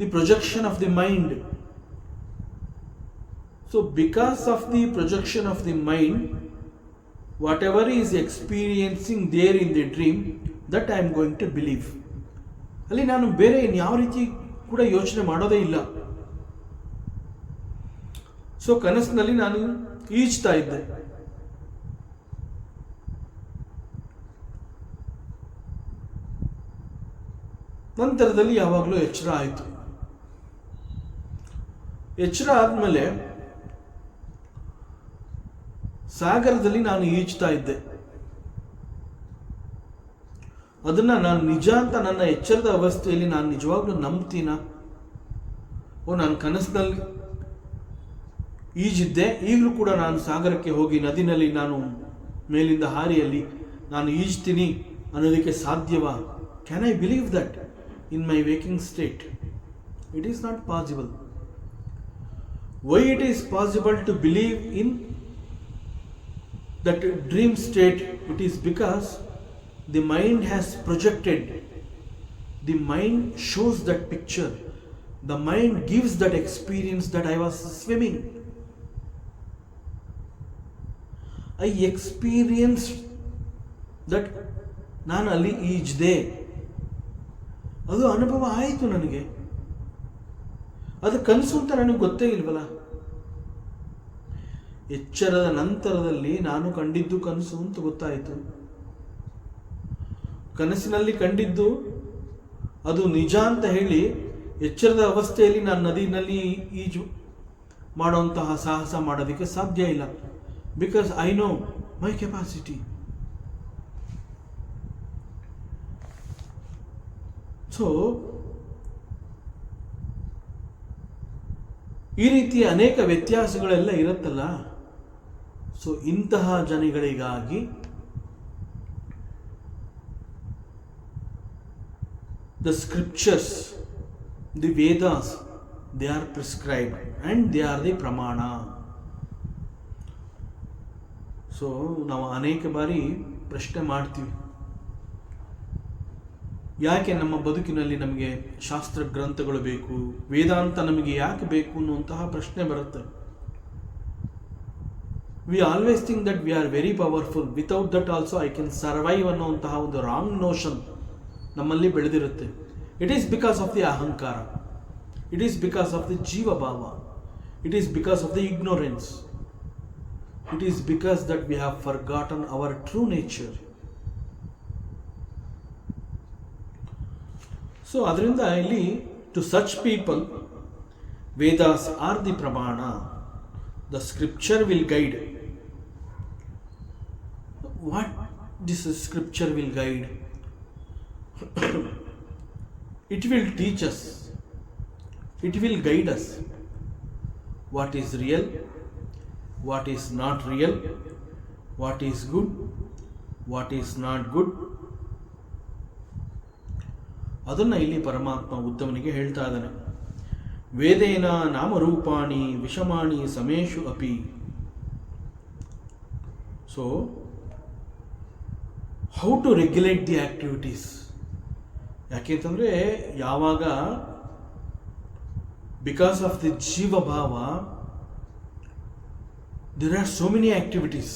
the projection of the mind. So because of the projection of the mind, whatever is experiencing there in the dream, that I am going to believe. ಅಲ್ಲಿ ನಾನು ಬೇರೆ ಯಾವ ರೀತಿ ಕೂಡ ಯೋಚನೆ ಮಾಡೋದೇ ಇಲ್ಲ. ಸೊ ಕನಸಿನಲ್ಲಿ ನಾನು ಈಜ್ತಾ ಇದ್ದೆ. ನಂತರದಲ್ಲಿ ಯಾವಾಗಲೂ ಎಚ್ಚರ ಆಯಿತು. ಎಚ್ಚರ ಆದ್ಮೇಲೆ ಸಾಗರದಲ್ಲಿ ನಾನು ಈಜ್ತಾ ಇದ್ದೆ. ಅದನ್ನ ನಾನು ನಿಜ ಅಂತ ನನ್ನ ಎಚ್ಚರದ ಅವಸ್ಥೆಯಲ್ಲಿ ನಾನು ನಿಜವಾಗ್ಲೂ ನಂಬ್ತೀನ? ಓ ನಾನು ಕನಸಿನಲ್ಲಿ ಈಜಿದ್ದೆ, ಈಗಲೂ ಕೂಡ ನಾನು ಸಾಗರಕ್ಕೆ ಹೋಗಿ ನದಿನಲ್ಲಿ ನಾನು ಮೇಲಿಂದ ಹಾರಿಯಲ್ಲಿ ನಾನು ಈಜ್ತೀನಿ ಅನ್ನೋದಕ್ಕೆ ಸಾಧ್ಯವಾ? Can I believe that in my waking state? It is not possible. Why it is possible to believe in that dream state? It is because the mind has projected, the mind shows that picture, the mind gives that experience that I was swimming. I experienced that ನಾನು ಅಲ್ಲಿ ಈಜ್ದೆ, ಅದು ಅನುಭವ ಆಯಿತು ನನಗೆ. ಅದು ಕನಸು ಅಂತ ನನಗೆ ಗೊತ್ತೇ ಇಲ್ವಲ್ಲ. ಎಚ್ಚರದ ನಂತರದಲ್ಲಿ ನಾನು ಕಂಡಿದ್ದು ಕನಸು ಅಂತ ಗೊತ್ತಾಯಿತು. ಕನಸಿನಲ್ಲಿ ಕಂಡಿದ್ದು ಅದು ನಿಜ ಅಂತ ಹೇಳಿ ಎಚ್ಚರದ ಅವಸ್ಥೆಯಲ್ಲಿ ನಾನು ನದಿನಲ್ಲಿ ಈಜು ಮಾಡುವಂತಹ ಸಾಹಸ ಮಾಡೋದಕ್ಕೆ ಸಾಧ್ಯ ಇಲ್ಲ. Because I know my capacity. So ಈ ರೀತಿಯ ಅನೇಕ ವ್ಯತ್ಯಾಸಗಳೆಲ್ಲ ಇರುತ್ತಲ್ಲ. ಸೊ ಇಂತಹ ಜನಗಳಿಗಾಗಿ the scriptures, the Vedas, they are prescribed and they are the pramana. So ನಾವು ಅನೇಕ ಬಾರಿ ಪ್ರಶ್ನೆ ಮಾಡ್ತೀವಿ, ಯಾಕೆ ನಮ್ಮ ಬದುಕಿನಲ್ಲಿ ನಮಗೆ ಶಾಸ್ತ್ರ ಗ್ರಂಥಗಳು ಬೇಕು, ವೇದಾಂತ ನಮಗೆ ಯಾಕೆ ಬೇಕು ಅನ್ನುವಂತಹ ಪ್ರಶ್ನೆ ಬರುತ್ತೆ. We always think that we are very powerful, without that also I can survive ಅನ್ನುವಂತಹ ಒಂದು ರಾಂಗ್ ನೋಷನ್ ನಮ್ಮಲ್ಲಿ ಬೆಳೆದಿರುತ್ತೆ. It is because of the ahankara, it is because of the ಜೀವ bhava, it is because of the ignorance, it is because that we have forgotten our true nature. So ಅದರಿಂದ ಇಲ್ಲಿ to such people Vedas are the pramana, the scripture will guide. What this scripture will guide? It will teach us, it will guide us what is real, what is not real, what is good, what is not good. ಅದನ್ನು ಇಲ್ಲಿ ಪರಮಾತ್ಮ ಉತ್ತಮನಿಗೆ ಹೇಳ್ತಾ ಇದ್ದಾನೆ. ವೇದೇನ ನಾಮರೂಪಾಣಿ ವಿಷಮಾಣಿ ಸಮೇಶು ಅಪಿ. So how to regulate the activities. ಯಾಕೆಂತಂದರೆ ಯಾವಾಗ ಬಿಕಾಸ್ ಆಫ್ ದಿ ಜೀವ ಭಾವ there are so many activities.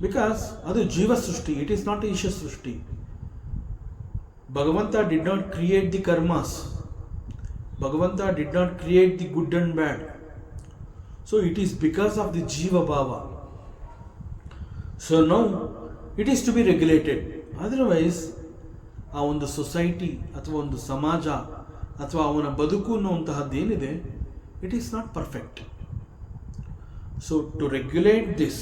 Because ಅದು ಜೀವ ಸೃಷ್ಟಿ, ಇಟ್ ಈಸ್ ನಾಟ್ ಈಶ ಸೃಷ್ಟಿ. ಭಗವಂತ did not create the karmas, ಭಗವಂತ did not create the good and bad. So it is because of the ಜೀವ ಭಾವ. So now it is to be regulated. Otherwise ಆ ಒಂದು ಸೊಸೈಟಿ ಅಥವಾ ಒಂದು ಸಮಾಜ ಅಥವಾ ಅವನ ಬದುಕು ಅನ್ನುವಂತಹದ್ದೇನಿದೆ, it is not perfect. So to regulate this,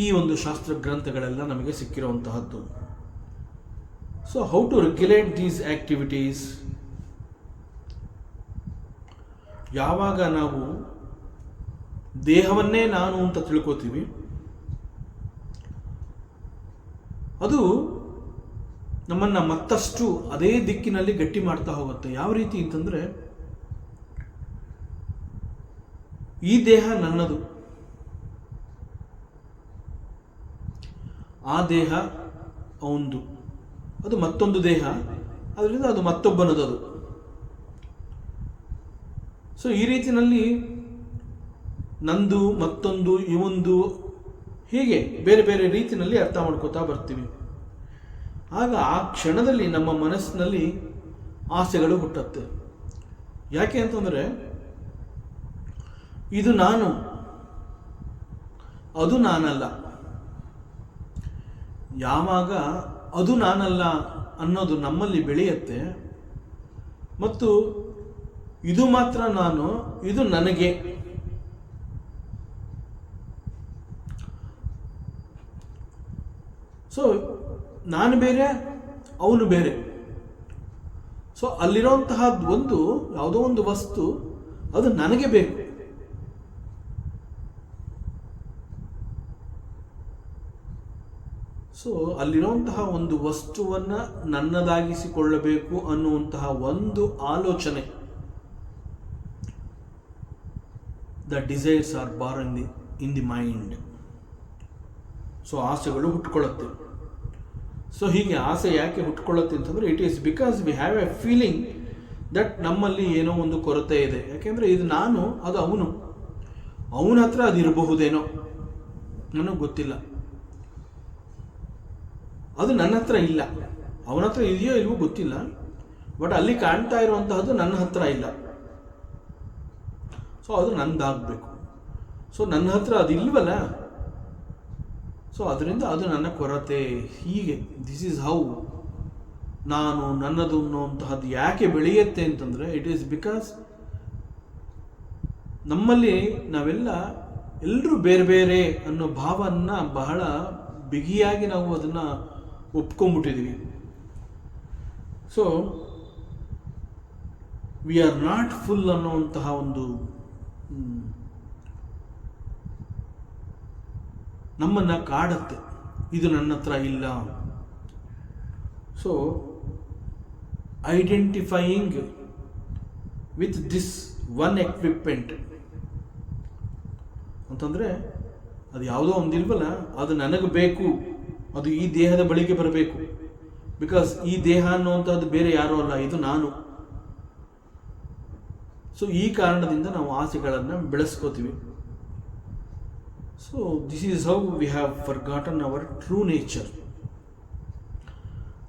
ಈ ಒಂದು ಶಾಸ್ತ್ರ ಗ್ರಂಥಗಳೆಲ್ಲ ನಮಗೆ ಸಿಕ್ಕಿರುವಂತಹದ್ದು. So how to regulate these activities? ಯಾವಾಗ ನಾವು ದೇಹವನ್ನೇ ನಾನು ಅಂತ ತಿಳ್ಕೋತೀವಿ, ಅದು ನಮ್ಮನ್ನು ಮತ್ತಷ್ಟು ಅದೇ ದಿಕ್ಕಿನಲ್ಲಿ ಗಟ್ಟಿ ಮಾಡ್ತಾ ಹೋಗುತ್ತೆ. ಯಾವ ರೀತಿ ಅಂತಂದರೆ, ಈ ದೇಹ ನನ್ನದು, ಆ ದೇಹ ಅವಂದು, ಅದು ಮತ್ತೊಂದು ದೇಹ, ಅದರಿಂದ ಅದು ಮತ್ತೊಬ್ಬನದದು. ಸೊ ಈ ರೀತಿಯಲ್ಲಿ ನಂದು, ಮತ್ತೊಂದು, ಇವಂದು, ಹೀಗೆ ಬೇರೆ ಬೇರೆ ರೀತಿಯಲ್ಲಿ ಅರ್ಥ ಮಾಡ್ಕೋತಾ ಬರ್ತೀವಿ. ಆಗ ಆ ಕ್ಷಣದಲ್ಲಿ ನಮ್ಮ ಮನಸ್ಸಿನಲ್ಲಿ ಆಸೆಗಳು ಹುಟ್ಟುತ್ತೆ. ಯಾಕೆ ಅಂತಂದರೆ, ಇದು ನಾನು, ಅದು ನಾನಲ್ಲ. ಯಾವಾಗ ಅದು ನಾನಲ್ಲ ಅನ್ನೋದು ನಮ್ಮಲ್ಲಿ ಬೆಳೆಯುತ್ತೆ ಮತ್ತು ಇದು ಮಾತ್ರ ನಾನು, ಇದು ನನಗೆ, ಸೊ ನಾನು ಬೇರೆ, ಅವನು ಬೇರೆ. ಸೊ ಅಲ್ಲಿರೋಂತಹ ಒಂದು ಯಾವುದೋ ಒಂದು ವಸ್ತು ಅದು ನನಗೆ ಬೇಕು. ಸೊ ಅಲ್ಲಿರುವಂತಹ ಒಂದು ವಸ್ತುವನ್ನು ನನ್ನದಾಗಿಸಿಕೊಳ್ಳಬೇಕು ಅನ್ನುವಂತಹ ಒಂದು ಆಲೋಚನೆ, the desires are born in the mind. So ಆಸೆಗಳು ಹುಟ್ಕೊಳ್ಳುತ್ತೆ. ಸೊ ಹೀಗೆ ಆಸೆ ಯಾಕೆ ಹುಟ್ಕೊಳ್ಳುತ್ತೆ ಅಂತಂದರೆ, it is because we have A feeling that ನಮ್ಮಲ್ಲಿ ಏನೋ ಒಂದು ಕೊರತೆ ಇದೆ. ಯಾಕೆಂದರೆ ಇದು ನಾನು, ಅದು ಅವನು, ಅವನ ಹತ್ರ ಅದು ಇರಬಹುದೇನೋ, ನನಗೆ ಗೊತ್ತಿಲ್ಲ. ಅದು ನನ್ನ ಹತ್ರ ಇಲ್ಲ, ಅವನ ಹತ್ರ ಇದೆಯೋ ಇಲ್ವೋ ಗೊತ್ತಿಲ್ಲ, ಬಟ್ ಅಲ್ಲಿ ಕಾಣ್ತಾ ಇರುವಂತಹದ್ದು ನನ್ನ ಹತ್ರ ಇಲ್ಲ. ಸೊ ಅದು ನಂದಾಗಬೇಕು. ಸೊ ನನ್ನ ಹತ್ರ ಅದು ಇಲ್ವಲ್ಲ, ಸೊ ಸೊ ಅದರಿಂದ ಅದು ನನ್ನ ಕೊರತೆ. ಹೀಗೆ ದಿಸ್ ಈಸ್ ಹೌ ನಾನು ನನ್ನದು ಅನ್ನುವಂತಹದ್ದು ಯಾಕೆ ಬೆಳೆಯುತ್ತೆ ಅಂತಂದರೆ, ಇಟ್ ಈಸ್ ಬಿಕಾಸ್ ನಮ್ಮಲ್ಲಿ ಎಲ್ಲರೂ ಬೇರೆ ಬೇರೆ ಅನ್ನೋ ಭಾವವನ್ನು ಬಹಳ ಬಿಗಿಯಾಗಿ ನಾವು ಅದನ್ನು ಒಪ್ಕೊಂಡ್ಬಿಟ್ಟಿದ್ದೀವಿ. So we are not full ಅನ್ನುವಂತಹ ಒಂದು ನಮ್ಮನ್ನು ಕಾಡುತ್ತೆ, ಇದು ನನ್ನ ಹತ್ರ ಇಲ್ಲ. So identifying with this one equipment ಅಂತಂದರೆ, ಅದು ಯಾವುದೋ ಒಂದಿಲ್ವಲ್ಲ, ಅದು ನನಗೆ ಬೇಕು, ಅದು ಈ ದೇಹದ ಬಳಿಗೆ ಬರಬೇಕು. ಬಿಕಾಸ್ ಈ ದೇಹ ಅನ್ನುವಂಥದ್ದು ಬೇರೆ ಯಾರೂ ಅಲ್ಲ, ಇದು ನಾನು. ಸೊ ಈ ಕಾರಣದಿಂದ ನಾವು ಆಸೆಗಳನ್ನು ಬೆಳೆಸ್ಕೋತೀವಿ. So this is how we have forgotten our true nature.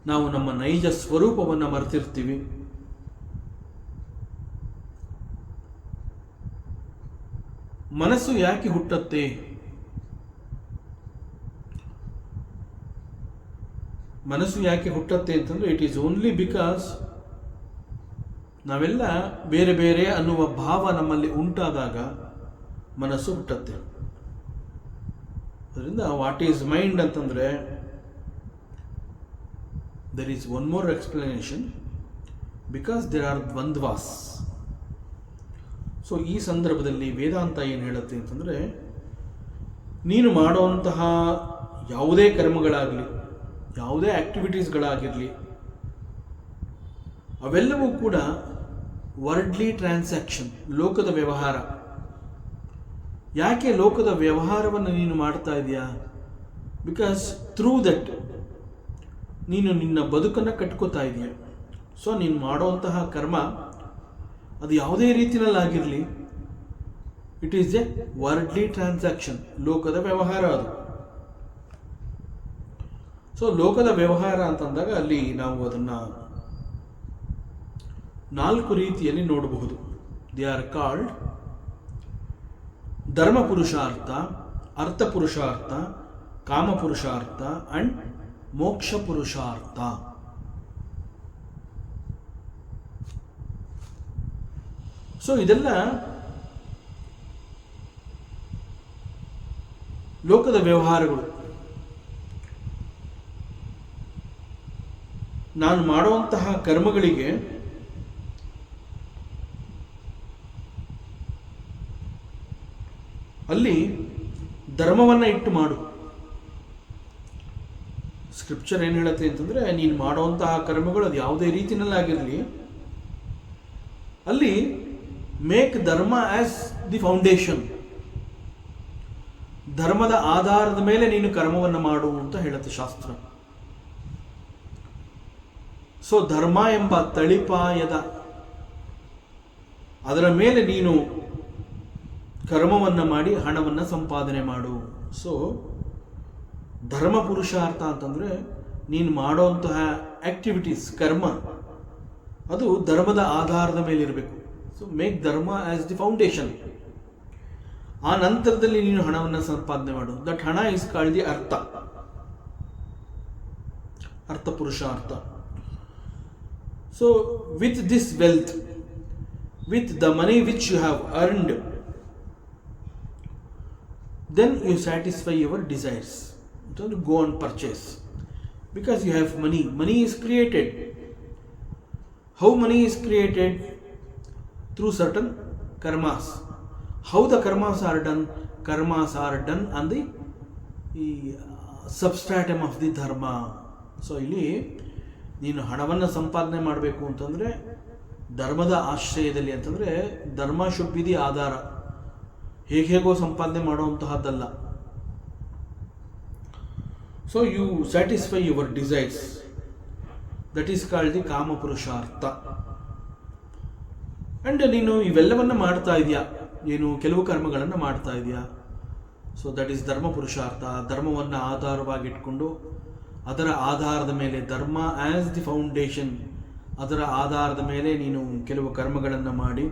ನಾವು ನಮ್ಮ ನೈಜ ಸ್ವರೂಪವನ್ನು ಮರೆತಿರ್ತೀವಿ. ಮನಸ್ಸು ಯಾಕೆ ಹುಟ್ಟುತ್ತೆ? ಮನಸ್ಸು ಯಾಕೆ ಹುಟ್ಟುತ್ತೆ ಅಂತಂದ್ರೆ, ಇಟ್ ಈಸ್ ಓನ್ಲಿ ಬಿಕಾಸ್ ನಾವೆಲ್ಲ ಬೇರೆ ಬೇರೆ ಅನ್ನುವ ಭಾವ ನಮ್ಮಲ್ಲಿ ಉಂಟಾದಾಗ ಮನಸ್ಸು ಹುಟ್ಟುತ್ತೆ. ಅದರಿಂದ ವಾಟ್ ಈಸ್ ಮೈಂಡ್ ಅಂತಂದರೆ, there is one more explanation, because there are dvandvas. So ಈ ಸಂದರ್ಭದಲ್ಲಿ ವೇದಾಂತ ಏನು ಹೇಳುತ್ತೆ ಅಂತಂದರೆ, ನೀನು ಮಾಡುವಂತಹ ಯಾವುದೇ ಕರ್ಮಗಳಾಗಲಿ, ಯಾವುದೇ ಆ್ಯಕ್ಟಿವಿಟೀಸ್ಗಳಾಗಿರಲಿ, ಅವೆಲ್ಲವೂ ಕೂಡ ವರ್ಡ್ಲಿ ಟ್ರಾನ್ಸಾಕ್ಷನ್, ಲೋಕದ ವ್ಯವಹಾರ. ಯಾಕೆ ಲೋಕದ ವ್ಯವಹಾರವನ್ನು ನೀನು ಮಾಡ್ತಾ ಇದೆಯಾ? ಬಿಕಾಸ್ ಥ್ರೂ ದಟ್ ನೀನು ನಿನ್ನ ಬದುಕನ್ನು ಕಟ್ಕೋತಾ ಇದೆಯಾ. ಸೊ ನೀನು ಮಾಡುವಂತಹ ಕರ್ಮ ಅದು ಯಾವುದೇ ರೀತಿಯಲ್ಲಾಗಿರಲಿ, it is a worldly transaction, ಲೋಕದ ವ್ಯವಹಾರ ಅದು. ಸೊ ಲೋಕದ ವ್ಯವಹಾರ ಅಂತಂದಾಗ ಅಲ್ಲಿ ನಾವು ಅದನ್ನು 4 ರೀತಿಯಲ್ಲಿ ನೋಡಬಹುದು. ದೇ ಆರ್ ಕಾಲ್ಡ್ ಧರ್ಮ ಪುರುಷಾರ್ಥ, ಅರ್ಥ ಪುರುಷಾರ್ಥ, ಕಾಮ ಪುರುಷಾರ್ಥ ಅಂಡ್ ಮೋಕ್ಷ ಪುರುಷಾರ್ಥ. ಸೊ ಇದೆಲ್ಲ ಲೋಕದ ವ್ಯವಹಾರಗಳು. ನಾನು ಮಾಡುವಂತಹ ಕರ್ಮಗಳಿಗೆ ಅಲ್ಲಿ ಧರ್ಮವನ್ನು ಇಟ್ಟು ಮಾಡು. ಸ್ಕ್ರಿಪ್ಚರ್ ಏನು ಹೇಳುತ್ತೆ ಅಂತಂದರೆ, ನೀನು ಮಾಡುವಂತಹ ಕರ್ಮಗಳು ಅದು ಯಾವುದೇ ರೀತಿಯಲ್ಲಾಗಿರಲಿ, ಅಲ್ಲಿ ಮೇಕ್ ಧರ್ಮ ಆಸ್ ದಿ ಫೌಂಡೇಶನ್. ಧರ್ಮದ ಆಧಾರದ ಮೇಲೆ ನೀನು ಕರ್ಮವನ್ನು ಮಾಡು ಅಂತ ಹೇಳುತ್ತೆ ಶಾಸ್ತ್ರ. ಸೊ ಧರ್ಮ ಎಂಬ ತಳಿಪಾಯದ ಅದರ ಮೇಲೆ ನೀನು ಕರ್ಮವನ್ನು ಮಾಡಿ ಹಣವನ್ನು ಸಂಪಾದನೆ ಮಾಡು. ಸೊ ಧರ್ಮ ಪುರುಷಾರ್ಥ ಅಂತಂದರೆ, ನೀನು ಮಾಡುವಂತಹ ಆಕ್ಟಿವಿಟೀಸ್, ಕರ್ಮ, ಅದು ಧರ್ಮದ ಆಧಾರದ ಮೇಲೆ ಇರಬೇಕು. ಸೊ ಮೇಕ್ ಧರ್ಮ ಆಸ್ ದಿ ಫೌಂಡೇಶನ್. ಆ ನಂತರದಲ್ಲಿ ನೀನು ಹಣವನ್ನು ಸಂಪಾದನೆ ಮಾಡು. ದಟ್ ಹಣ ಇಸ್ ಕಾಲ್ಡ್ ದಿ ಅರ್ಥ, ಅರ್ಥ ಪುರುಷಾರ್ಥ. So with this wealth, with the money which you have earned, then you satisfy your desires. So go and purchase, because you have money. Money is created. How money is created? Through certain karmas. How the karmas are done? Karmas are done on the substratum of the dharma. So ಇಲ್ಲಿ ನೀನು ಹಣವನ್ನು ಸಂಪಾದನೆ ಮಾಡಬೇಕು ಅಂತಂದರೆ ಧರ್ಮದ ಆಶ್ರಯದಲ್ಲಿ, ಅಂತಂದರೆ ಧರ್ಮ ಶುಡ್ ಬಿ ದಿ ಆಧಾರ. ಹೇಗೋ ಸಂಪಾದನೆ ಮಾಡುವಂತಹದ್ದಲ್ಲ. So you satisfy your desires, that is called the kama purushartha. And ನೀನು ಇವೆಲ್ಲವನ್ನು ಮಾಡ್ತಾ ಇದೆಯಾ, ಏನು ಕೆಲವು ಕರ್ಮಗಳನ್ನು ಮಾಡ್ತಾ ಇದೆಯಾ. ಸೊ ದಟ್ ಈಸ್ ಧರ್ಮ ಪುರುಷಾರ್ಥ. ಧರ್ಮವನ್ನು ಆಧಾರವಾಗಿಟ್ಕೊಂಡು ಅದರ ಆಧಾರದ ಮೇಲೆ, ಧರ್ಮ ಆಸ್ ದಿ ಫೌಂಡೇಶನ್, ಅದರ ಆಧಾರದ ಮೇಲೆ ನೀನು ಕೆಲವು ಕರ್ಮಗಳನ್ನು ಮಾಡಿ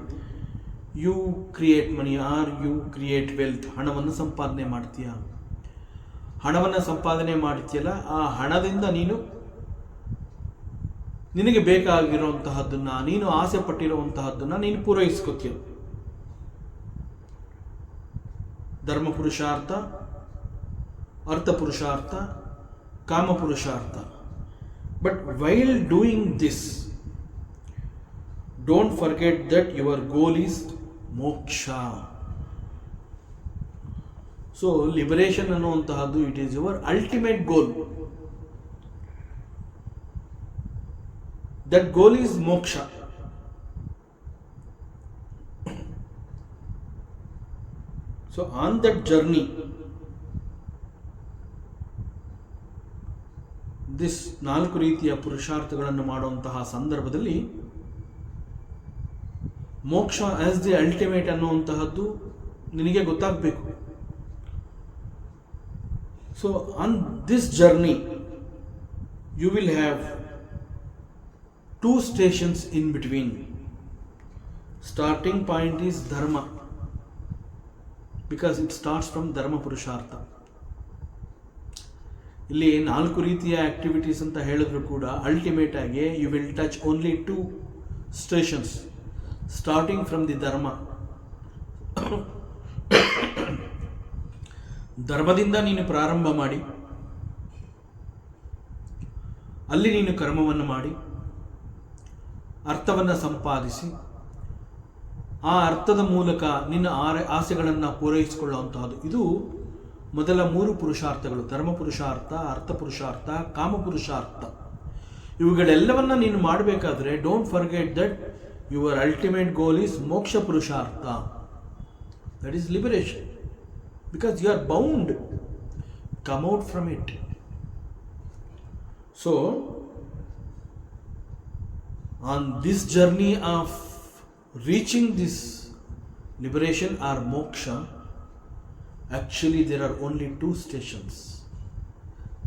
you create money or you create wealth, ಹಣವನ್ನು ಸಂಪಾದನೆ ಮಾಡ್ತೀಯ. ಹಣವನ್ನು ಸಂಪಾದನೆ ಮಾಡ್ತೀಯಲ್ಲ, ಆ ಹಣದಿಂದ ನೀನು ನಿನಗೆ ಬೇಕಾಗಿರುವಂತಹದ್ದನ್ನ, ನೀನು ಆಸೆ ಪಟ್ಟಿರುವಂತಹದ್ದನ್ನ ನೀನು ಪೂರೈಸ್ಕೋತೀಯ. ಧರ್ಮ ಪುರುಷಾರ್ಥ, ಅರ್ಥ ಪುರುಷಾರ್ಥ, ಕಾಮ ಪುರುಷಾರ್ಥ. But while doing this, don't forget that your goal is moksha. So liberation ಅನ್ನುವಂತಹದ್ದು it is your ultimate goal. That goal is moksha. So on that journey, this 4 ರೀತಿಯ ಪುರುಷಾರ್ಥಗಳನ್ನು ಮಾಡುವಂತಹ ಸಂದರ್ಭದಲ್ಲಿ ಮೋಕ್ಷ ಆಸ್ ದಿ ಅಲ್ಟಿಮೇಟ್ ಅನ್ನುವಂತಹದ್ದು ನಿನಗೆ ಗೊತ್ತಾಗಬೇಕು. So on this journey you will have 2 stations in between. Starting point is dharma, because it starts from dharma purushartha. ಇಲ್ಲಿ 4 ರೀತಿಯ activities ಅಂತ ಹೇಳಿದ್ರು ಕೂಡ ಅಲ್ಟಿಮೇಟ್ ಆಗಿ you will touch only 2 stations starting from the dharma. ಧರ್ಮದಿಂದ ನೀನು ಪ್ರಾರಂಭ ಮಾಡಿ, ಅಲ್ಲಿ ನೀನು ಕರ್ಮವನ್ನು ಮಾಡಿ, ಅರ್ಥವನ್ನು ಸಂಪಾದಿಸಿ, ಆ ಅರ್ಥದ ಮೂಲಕ ನಿನ್ನ ಆಸೆಗಳನ್ನು ಪೂರೈಸಿಕೊಳ್ಳುವಂತಹದ್ದು. ಇದು ಮೊದಲ 3 ಪುರುಷಾರ್ಥಗಳು: ಧರ್ಮ ಪುರುಷಾರ್ಥ, ಅರ್ಥ ಪುರುಷಾರ್ಥ, ಕಾಮ ಪುರುಷಾರ್ಥ. ಇವುಗಳೆಲ್ಲವನ್ನ ನೀನು ಮಾಡಬೇಕಾದ್ರೆ don't forget that your ultimate goal is ಮೋಕ್ಷ ಪುರುಷಾರ್ಥ. That is liberation, because you are bound. Come out from it. So on this journey of reaching this liberation or moksha, actually there are only 2 stations.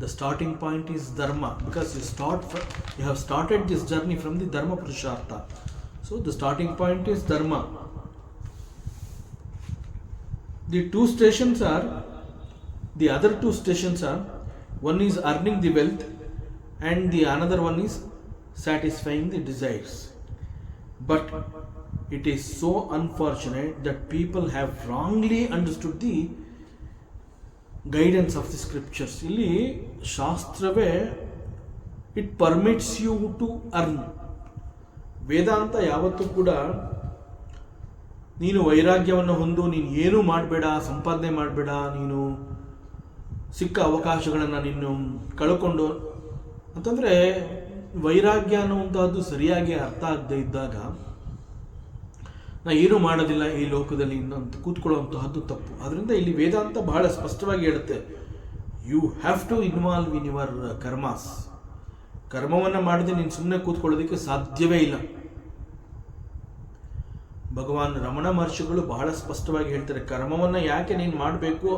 The starting point is dharma, because you have started this journey from the dharma purushartha. So the starting point is dharma. The 2 stations are, the other 2 stations are, one is earning the wealth and the another one is satisfying the desires. But it is so unfortunate that people have wrongly understood the guidance of the scriptures. ಇಲ್ಲಿ ಶಾಸ್ತ್ರವೇ it permits you to earn. ವೇದಾಂತ ಯಾವತ್ತೂ ಕೂಡ ನೀನು ವೈರಾಗ್ಯವನ್ನು ಹೊಂದು, ನೀನು ಏನೂ ಮಾಡಬೇಡ, ಸಂಪಾದನೆ ಮಾಡಬೇಡ, ನೀನು ಸಿಕ್ಕ ಅವಕಾಶಗಳನ್ನು ನೀನು ಕಳ್ಕೊಂಡು ಅಂತಂದರೆ, ವೈರಾಗ್ಯ ಅನ್ನುವಂಥದ್ದು ಸರಿಯಾಗಿ ಅರ್ಥ ಆಗದೆ ಇದ್ದಾಗ ನಾ ಏನೂ ಮಾಡೋದಿಲ್ಲ ಈ ಲೋಕದಲ್ಲಿ ಅಂತ ಕೂತ್ಕೊಳ್ಳುವಂತಹದ್ದು ತಪ್ಪು. ಅದರಿಂದ ಇಲ್ಲಿ ವೇದಾಂತ ಬಹಳ ಸ್ಪಷ್ಟವಾಗಿ ಹೇಳುತ್ತೆ, you have to involve in your karmas. ಕರ್ಮವನ್ನು ಮಾಡದೆ ನೀನು ಸುಮ್ಮನೆ ಕೂತ್ಕೊಳ್ಳೋದಕ್ಕೆ ಸಾಧ್ಯವೇ ಇಲ್ಲ. ಭಗವಾನ್ ರಮಣ ಮಹರ್ಷಿಗಳು ಬಹಳ ಸ್ಪಷ್ಟವಾಗಿ ಹೇಳ್ತಾರೆ, ಕರ್ಮವನ್ನು ಯಾಕೆ ನೀನು ಮಾಡಬೇಕು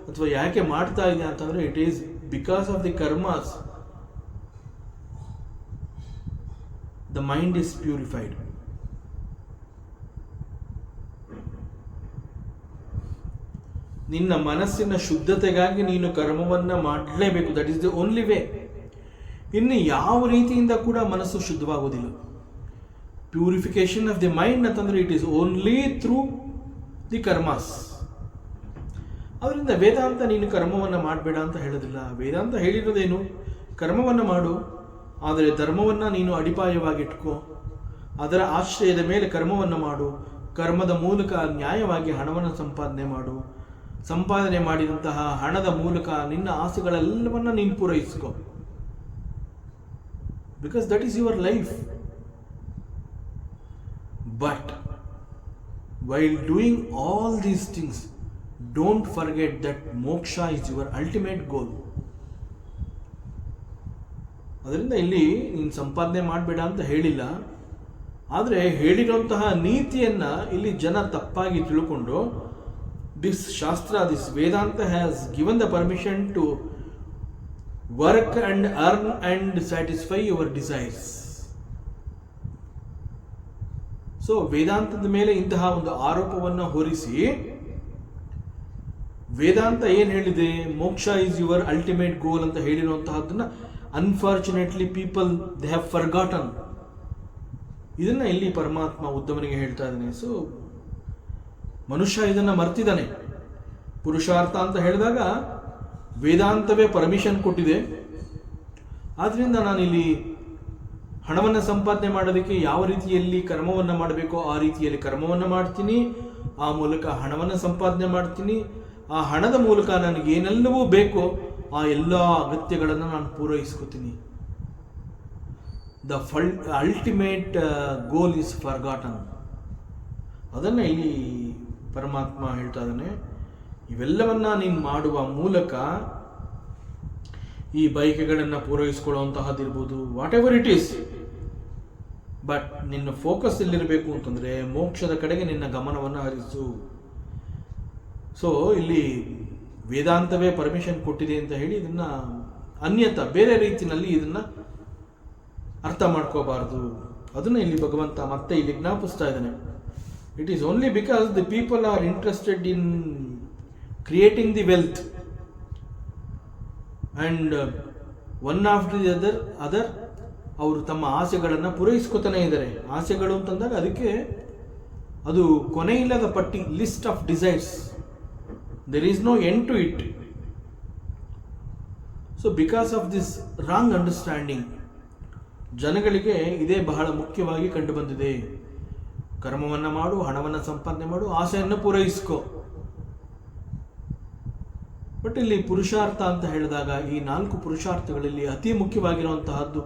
ಅಥವಾ ಯಾಕೆ ಮಾಡ್ತಾ ಇದೆಯಾ ಅಂತಂದರೆ, it is because of the karmas the mind is purified. ನಿನ್ನ ಮನಸ್ಸಿನ ಶುದ್ಧತೆಗಾಗಿ ನೀನು ಕರ್ಮವನ್ನು ಮಾಡಲೇಬೇಕು. That is the only way. ಇನ್ನು ಯಾವ ರೀತಿಯಿಂದ ಕೂಡ ಮನಸ್ಸು ಶುದ್ಧವಾಗುವುದಿಲ್ಲ. ಪ್ಯೂರಿಫಿಕೇಶನ್ ಆಫ್ ದಿ ಮೈಂಡ್ ಅಂತಂದರೆ it is only through the karmas. ಅದರಿಂದ ವೇದಾಂತ ನೀನು ಕರ್ಮವನ್ನು ಮಾಡಬೇಡ ಅಂತ ಹೇಳೋದಿಲ್ಲ. ವೇದಾಂತ ಹೇಳಿರೋದೇನು? ಕರ್ಮವನ್ನು ಮಾಡು, ಆದರೆ ಧರ್ಮವನ್ನು ನೀನು ಅಡಿಪಾಯವಾಗಿಟ್ಕೋ, ಅದರ ಆಶ್ರಯದ ಮೇಲೆ ಕರ್ಮವನ್ನು ಮಾಡು, ಕರ್ಮದ ಮೂಲಕ ನ್ಯಾಯವಾಗಿ ಹಣವನ್ನು ಸಂಪಾದನೆ ಮಾಡು, ಸಂಪಾದನೆ ಮಾಡಿದಂತಹ ಹಣದ ಮೂಲಕ ನಿನ್ನ ಆಸೆಗಳೆಲ್ಲವನ್ನ ನೀನು ಪೂರೈಸಿಕೋ. Because that is your life. But while doing all these things, don't forget that moksha is your ultimate goal. ಅದರಿಂದ ಇಲ್ಲಿ ನೀನು ಸಂಪಾದನೆ ಮಾಡಬೇಡ ಅಂತ ಹೇಳಿಲ್ಲ, ಆದರೆ ಹೇಳಿರುವಂತಹ ನೀತಿಯನ್ನು ಇಲ್ಲಿ ಜನ ತಪ್ಪಾಗಿ ತಿಳ್ಕೊಂಡು, this shastra, this Vedanta has given the permission to work and earn and satisfy your desires. So ವೇದಾಂತದ ಮೇಲೆ ಇಂತಹ ಒಂದು ಆರೋಪವನ್ನು ಹೊರಿಸಿ ವೇದಾಂತ ಏನು ಹೇಳಿದೆ, ಮೋಕ್ಷ ಈಸ್ ಯುವರ್ ಅಲ್ಟಿಮೇಟ್ ಗೋಲ್ ಅಂತ ಹೇಳಿರುವಂತಹದ್ದನ್ನ unfortunately people they have forgotten. ಇದನ್ನ ಇಲ್ಲಿ ಪರಮಾತ್ಮ ಉದ್ಧವನಿಗೆ ಹೇಳ್ತಾ ಇದ್ದಾನೆ. ಸೊ ಮನುಷ್ಯ ಇದನ್ನ ಮರ್ತಿದ್ದಾನೆ. ಪುರುಷಾರ್ಥ ಅಂತ ಹೇಳಿದಾಗ ವೇದಾಂತವೇ ಪರ್ಮಿಷನ್ ಕೊಟ್ಟಿದೆ. ಆದ್ರಿಂದ ನಾನಿಲ್ಲಿ ಹಣವನ್ನು ಸಂಪಾದನೆ ಮಾಡೋದಕ್ಕೆ ಯಾವ ರೀತಿಯಲ್ಲಿ ಕರ್ಮವನ್ನು ಮಾಡಬೇಕೋ ಆ ರೀತಿಯಲ್ಲಿ ಕರ್ಮವನ್ನು ಮಾಡ್ತೀನಿ, ಆ ಮೂಲಕ ಹಣವನ್ನು ಸಂಪಾದನೆ ಮಾಡ್ತೀನಿ. ಆ ಹಣದ ಮೂಲಕ ನನಗೆ ಏನೆಲ್ಲವೂ ಬೇಕೋ ಆ ಎಲ್ಲ ಅಗತ್ಯಗಳನ್ನು ನಾನು ಪೂರೈಸ್ಕೋತೀನಿ. The ultimate goal is forgotten. ಅದನ್ನು ಇಲ್ಲಿ ಪರಮಾತ್ಮ ಹೇಳ್ತಾ ಇದ್ದಾನೆ. ಇವೆಲ್ಲವನ್ನ ನೀನು ಮಾಡುವ ಮೂಲಕ ಈ ಬಯಕೆಗಳನ್ನು ಪೂರೈಸ್ಕೊಳ್ಳುವಂತಹದ್ದಿರ್ಬೋದು, whatever it is, but ನಿನ್ನ ಫೋಕಸ್ ಎಲ್ಲಿರಬೇಕು ಅಂತಂದರೆ ಮೋಕ್ಷದ ಕಡೆಗೆ ನಿನ್ನ ಗಮನವನ್ನು ಹರಿಸು. ಸೊ ಇಲ್ಲಿ ವೇದಾಂತವೇ ಪರ್ಮಿಷನ್ ಕೊಟ್ಟಿದೆ ಅಂತ ಹೇಳಿ ಇದನ್ನ ಅನ್ಯತಾ ಬೇರೆ ರೀತಿಯಲ್ಲಿ ಇದನ್ನ ಅರ್ಥ ಮಾಡ್ಕೋಬಾರ್ದು. ಅದನ್ನ ಇಲ್ಲಿ ಭಗವಂತ ಮತ್ತೆ ಇಲ್ಲಿ ಜ್ಞಾಪಿಸ್ತಾ ಇದ್ದಾನೆ. It is only because the people are interested in creating the wealth and one after the other ಅವರು ತಮ್ಮ ಆಸೆಗಳನ್ನು ಪೂರೈಸ್ಕೊತಾನೆ ಇದ್ದಾರೆ. ಆಸೆಗಳು ಅಂತಂದಾಗ ಅದಕ್ಕೆ ಅದು ಕೊನೆಯಿಲ್ಲದ ಪಟ್ಟಿ, list of desires. There is no end to it. So because of this wrong understanding, ಜನಗಳಿಗೆ ಇದೇ ಬಹಳ ಮುಖ್ಯವಾಗಿ ಕಂಡು ಬಂದಿದೆ. ಕರ್ಮವನ್ನು ಮಾಡು, ಹಣವನ್ನು ಸಂಪಾದನೆ ಮಾಡು, ಆಸೆಯನ್ನು ಪೂರೈಸ್ಕೋ. ಬಟ್ ಇಲ್ಲಿ ಪುರುಷಾರ್ಥ ಅಂತ ಹೇಳಿದಾಗ ಈ 4 ಪುರುಷಾರ್ಥಗಳಲ್ಲಿ ಅತಿ ಮುಖ್ಯವಾಗಿರುವಂತಹದ್ದು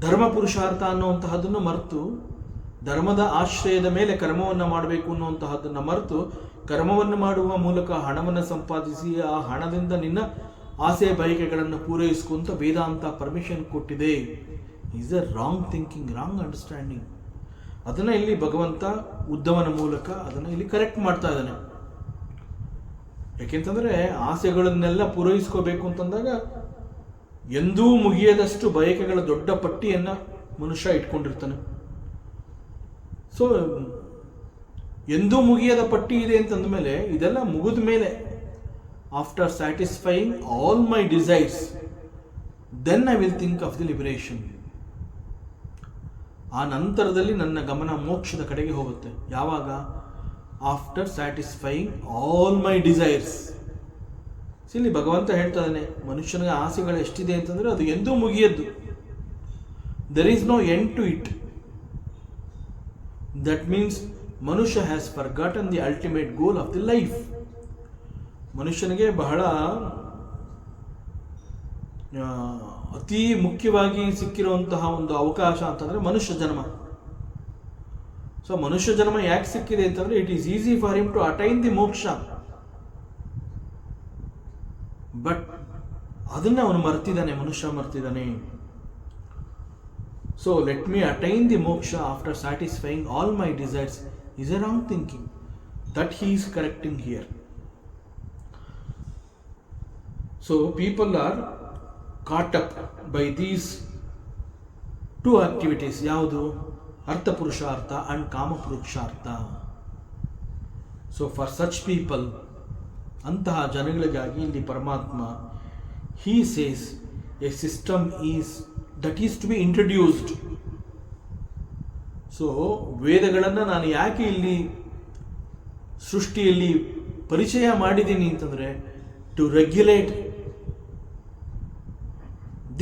ಧರ್ಮ ಪುರುಷಾರ್ಥ ಅನ್ನುವಂತಹದ್ದನ್ನು ಮರೆತು, ಧರ್ಮದ ಆಶ್ರಯದ ಮೇಲೆ ಕರ್ಮವನ್ನು ಮಾಡಬೇಕು ಅನ್ನುವಂತಹದ್ದನ್ನು ಮರೆತು, ಕರ್ಮವನ್ನು ಮಾಡುವ ಮೂಲಕ ಹಣವನ್ನು ಸಂಪಾದಿಸಿ ಆ ಹಣದಿಂದ ನಿನ್ನ ಆಸೆ ಬಯಕೆಗಳನ್ನು ಪೂರೈಸ್ಕೊಂತ ವೇದಾಂತ ಪರ್ಮಿಷನ್ ಕೊಟ್ಟಿದೆ. Is a wrong thinking, wrong understanding. ಅದನ್ನು ಇಲ್ಲಿ ಭಗವಂತ ಉದ್ಧವನ ಮೂಲಕ ಅದನ್ನು ಇಲ್ಲಿ ಕರೆಕ್ಟ್ ಮಾಡ್ತಾ ಇದ್ದಾನೆ. ಯಾಕೆಂತಂದರೆ ಆಸೆಗಳನ್ನೆಲ್ಲ ಪೂರೈಸ್ಕೋಬೇಕು ಅಂತಂದಾಗ ಎಂದೂ ಮುಗಿಯದಷ್ಟು ಬಯಕೆಗಳ ದೊಡ್ಡ ಪಟ್ಟಿಯನ್ನು ಮನುಷ್ಯ ಇಟ್ಕೊಂಡಿರ್ತಾನೆ. ಸೊ ಎಂದೂ ಮುಗಿಯದ ಪಟ್ಟಿ ಇದೆ ಅಂತಂದ ಮೇಲೆ ಇದೆಲ್ಲ ಮುಗಿದ ಮೇಲೆ, after satisfying all my desires then I will think of the liberation. ಆ ನಂತರದಲ್ಲಿ ನನ್ನ ಗಮನ ಮೋಕ್ಷದ ಕಡೆಗೆ ಹೋಗುತ್ತೆ. ಯಾವಾಗ? After satisfying all my desires. ಇಲ್ಲಿ ಭಗವಂತ ಹೇಳ್ತಾ ಇದ್ದಾನೆ, ಮನುಷ್ಯನಿಗೆ ಆಸೆಗಳು ಎಷ್ಟಿದೆ ಅಂತಂದರೆ ಅದು ಎಂದೂ ಮುಗಿಯದ್ದು. There is no end to it. That means ಮನುಷ್ಯ has forgotten the ultimate goal of the life. ಮನುಷ್ಯನಿಗೆ ಬಹಳ ಅತಿ ಮುಖ್ಯವಾಗಿ ಸಿಕ್ಕಿರುವಂತಹ ಒಂದು ಅವಕಾಶ ಅಂತಂದರೆ ಮನುಷ್ಯ ಜನ್ಮ. ಸೊ ಮನುಷ್ಯ ಜನ್ಮ ಯಾಕೆ ಸಿಕ್ಕಿದೆ ಅಂತಂದರೆ it is easy for him to attain the ಮೋಕ್ಷ. ಬಟ್ ಅದನ್ನು ಅವನು ಮರ್ತಿದ್ದಾನೆ, ಮನುಷ್ಯ ಮರ್ತಿದ್ದಾನೆ. So let me attain the moksha after satisfying all my desires is a wrong thinking. That he is correcting here. So people are caught up by these 2 activities. Yaudu? Artha Purushartha and Kama Purushartha. So for such people, antaha janagalagagi ಇಲ್ಲಿ ಪರಮಾತ್ಮ he says a system is that is to be introduced. So ವೇದಗಳನ್ನು ನಾನು ಯಾಕೆ ಇಲ್ಲಿ ಸೃಷ್ಟಿಯಲ್ಲಿ ಪರಿಚಯ ಮಾಡಿದ್ದೀನಿ ಅಂತಂದರೆ to regulate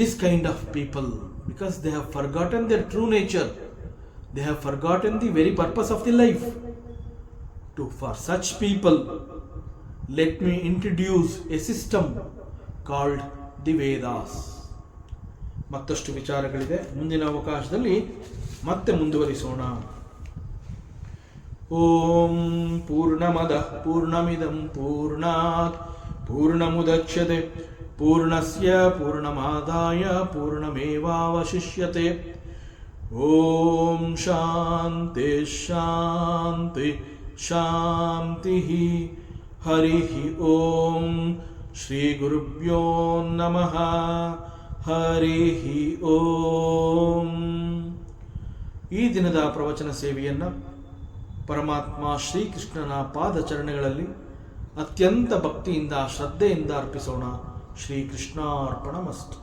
this kind of people, because they have forgotten their true nature, they have forgotten the very purpose of the life. For such people let me introduce a system called the Vedas. ಮತ್ತಷ್ಟು ವಿಚಾರಗಳಿದೆ, ಮುಂದಿನ ಅವಕಾಶದಲ್ಲಿ ಮತ್ತೆ ಮುಂದುವರಿಸೋಣ. ಓಂ ಪೂರ್ಣಮದಃ ಪೂರ್ಣಮಿದಂ ಪೂರ್ಣಾತ್ ಪೂರ್ಣಮುದಚ್ಯತೆ ಪೂರ್ಣಸ್ಯ ಪೂರ್ಣಮಾದಾಯ ಪೂರ್ಣಮೇವಾವಶಿಷ್ಯತೆ. ಓಂ ಶಾಂತಿ ಶಾಂತಿ ಶಾಂತಿ. ಹರಿ ಓಂ. ಶ್ರೀ ಗುರುಭ್ಯೋ ನಮಃ. ಹರಿ ಓಂ. ಈ ದಿನದ ಪ್ರವಚನ ಸೇವೆಯನ್ನು ಪರಮಾತ್ಮ ಶ್ರೀಕೃಷ್ಣನ ಪಾದಚರಣೆಗಳಲ್ಲಿ ಅತ್ಯಂತ ಭಕ್ತಿಯಿಂದ ಶ್ರದ್ಧೆಯಿಂದ ಅರ್ಪಿಸೋಣ. ಶ್ರೀಕೃಷ್ಣಾರ್ಪಣಮಸ್ತು.